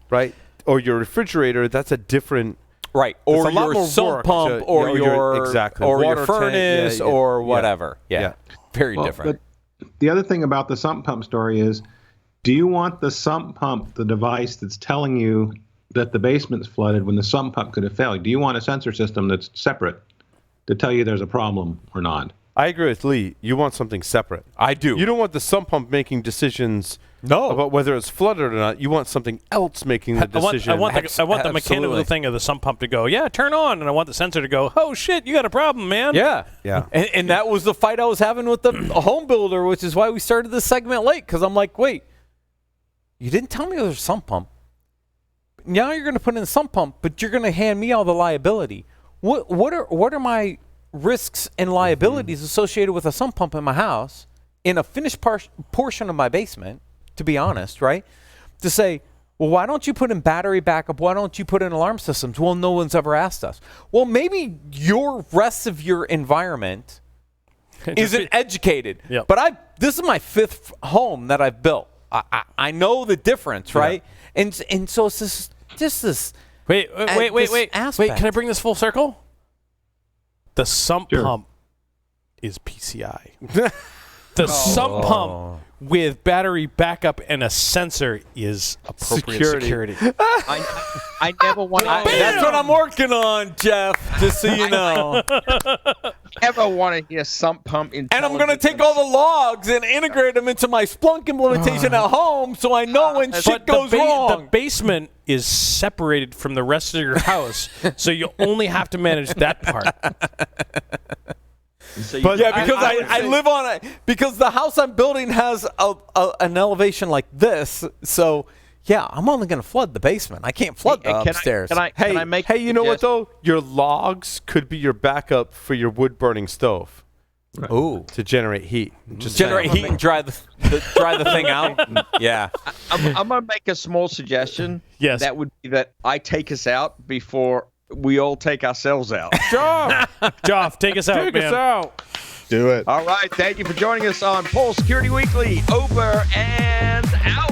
right, or your refrigerator, that's a different Right, It's or a lot your more sump work pump, to- or your- exactly. or your Water tank, furnace, yeah, or yeah. whatever. Yeah, Yeah. very Well, different. But the other thing about the sump pump story is, do you want the sump pump, the device that's telling you that the basement's flooded when the sump pump could have failed? Do you want a sensor system that's separate to tell you there's a problem or not? I agree with Lee. You want something separate. I do. You don't want the sump pump making decisions No. about whether it's flooded or not. You want something else making the decision. I want the mechanical Absolutely. thing of the sump pump to go, yeah, turn on, and I want the sensor to go, oh shit, you got a problem, man. Yeah. Yeah. And that was the fight I was having with the home builder, which is why we started this segment late, because I'm like, wait, you didn't tell me there was a sump pump. Now you're going to put in a sump pump, but you're going to hand me all the liability. What are my risks and liabilities associated with a sump pump in my house in a finished portion of my basement, to be honest, right? To say, well, why don't you put in battery backup? Why don't you put in alarm systems? Well, no one's ever asked us. Well, maybe your rest of your environment isn't educated. Yep. But this is my 5th home that I've built. I know the difference, right? And so it's just this. Wait. aspect. Can I bring this full circle? The sump Sure. pump is PCI. The sump pump with battery backup and a sensor is appropriate security. I never want to. That's what I'm working on, Jeff, just so you know. Ever want to hear sump pump And I'm going to take all the logs and integrate them into my Splunk implementation at home so I know when shit goes wrong. The basement is separated from the rest of your house, so you only have to manage that part. Because I live on it. Because the house I'm building has an elevation like this, so yeah, I'm only going to flood the basement. I can't flood the upstairs. Can I make? Hey, you know what though? Your logs could be your backup for your wood burning stove. Right. Ooh, To generate heat. Just generate heat and dry the thing out. Yeah. I'm gonna make a small suggestion. Yes. That would be that I take us out before we all take ourselves out. Joff, take us out, Take man. us out. Do it. All right. Thank you for joining us on Pole Security Weekly. Over and out.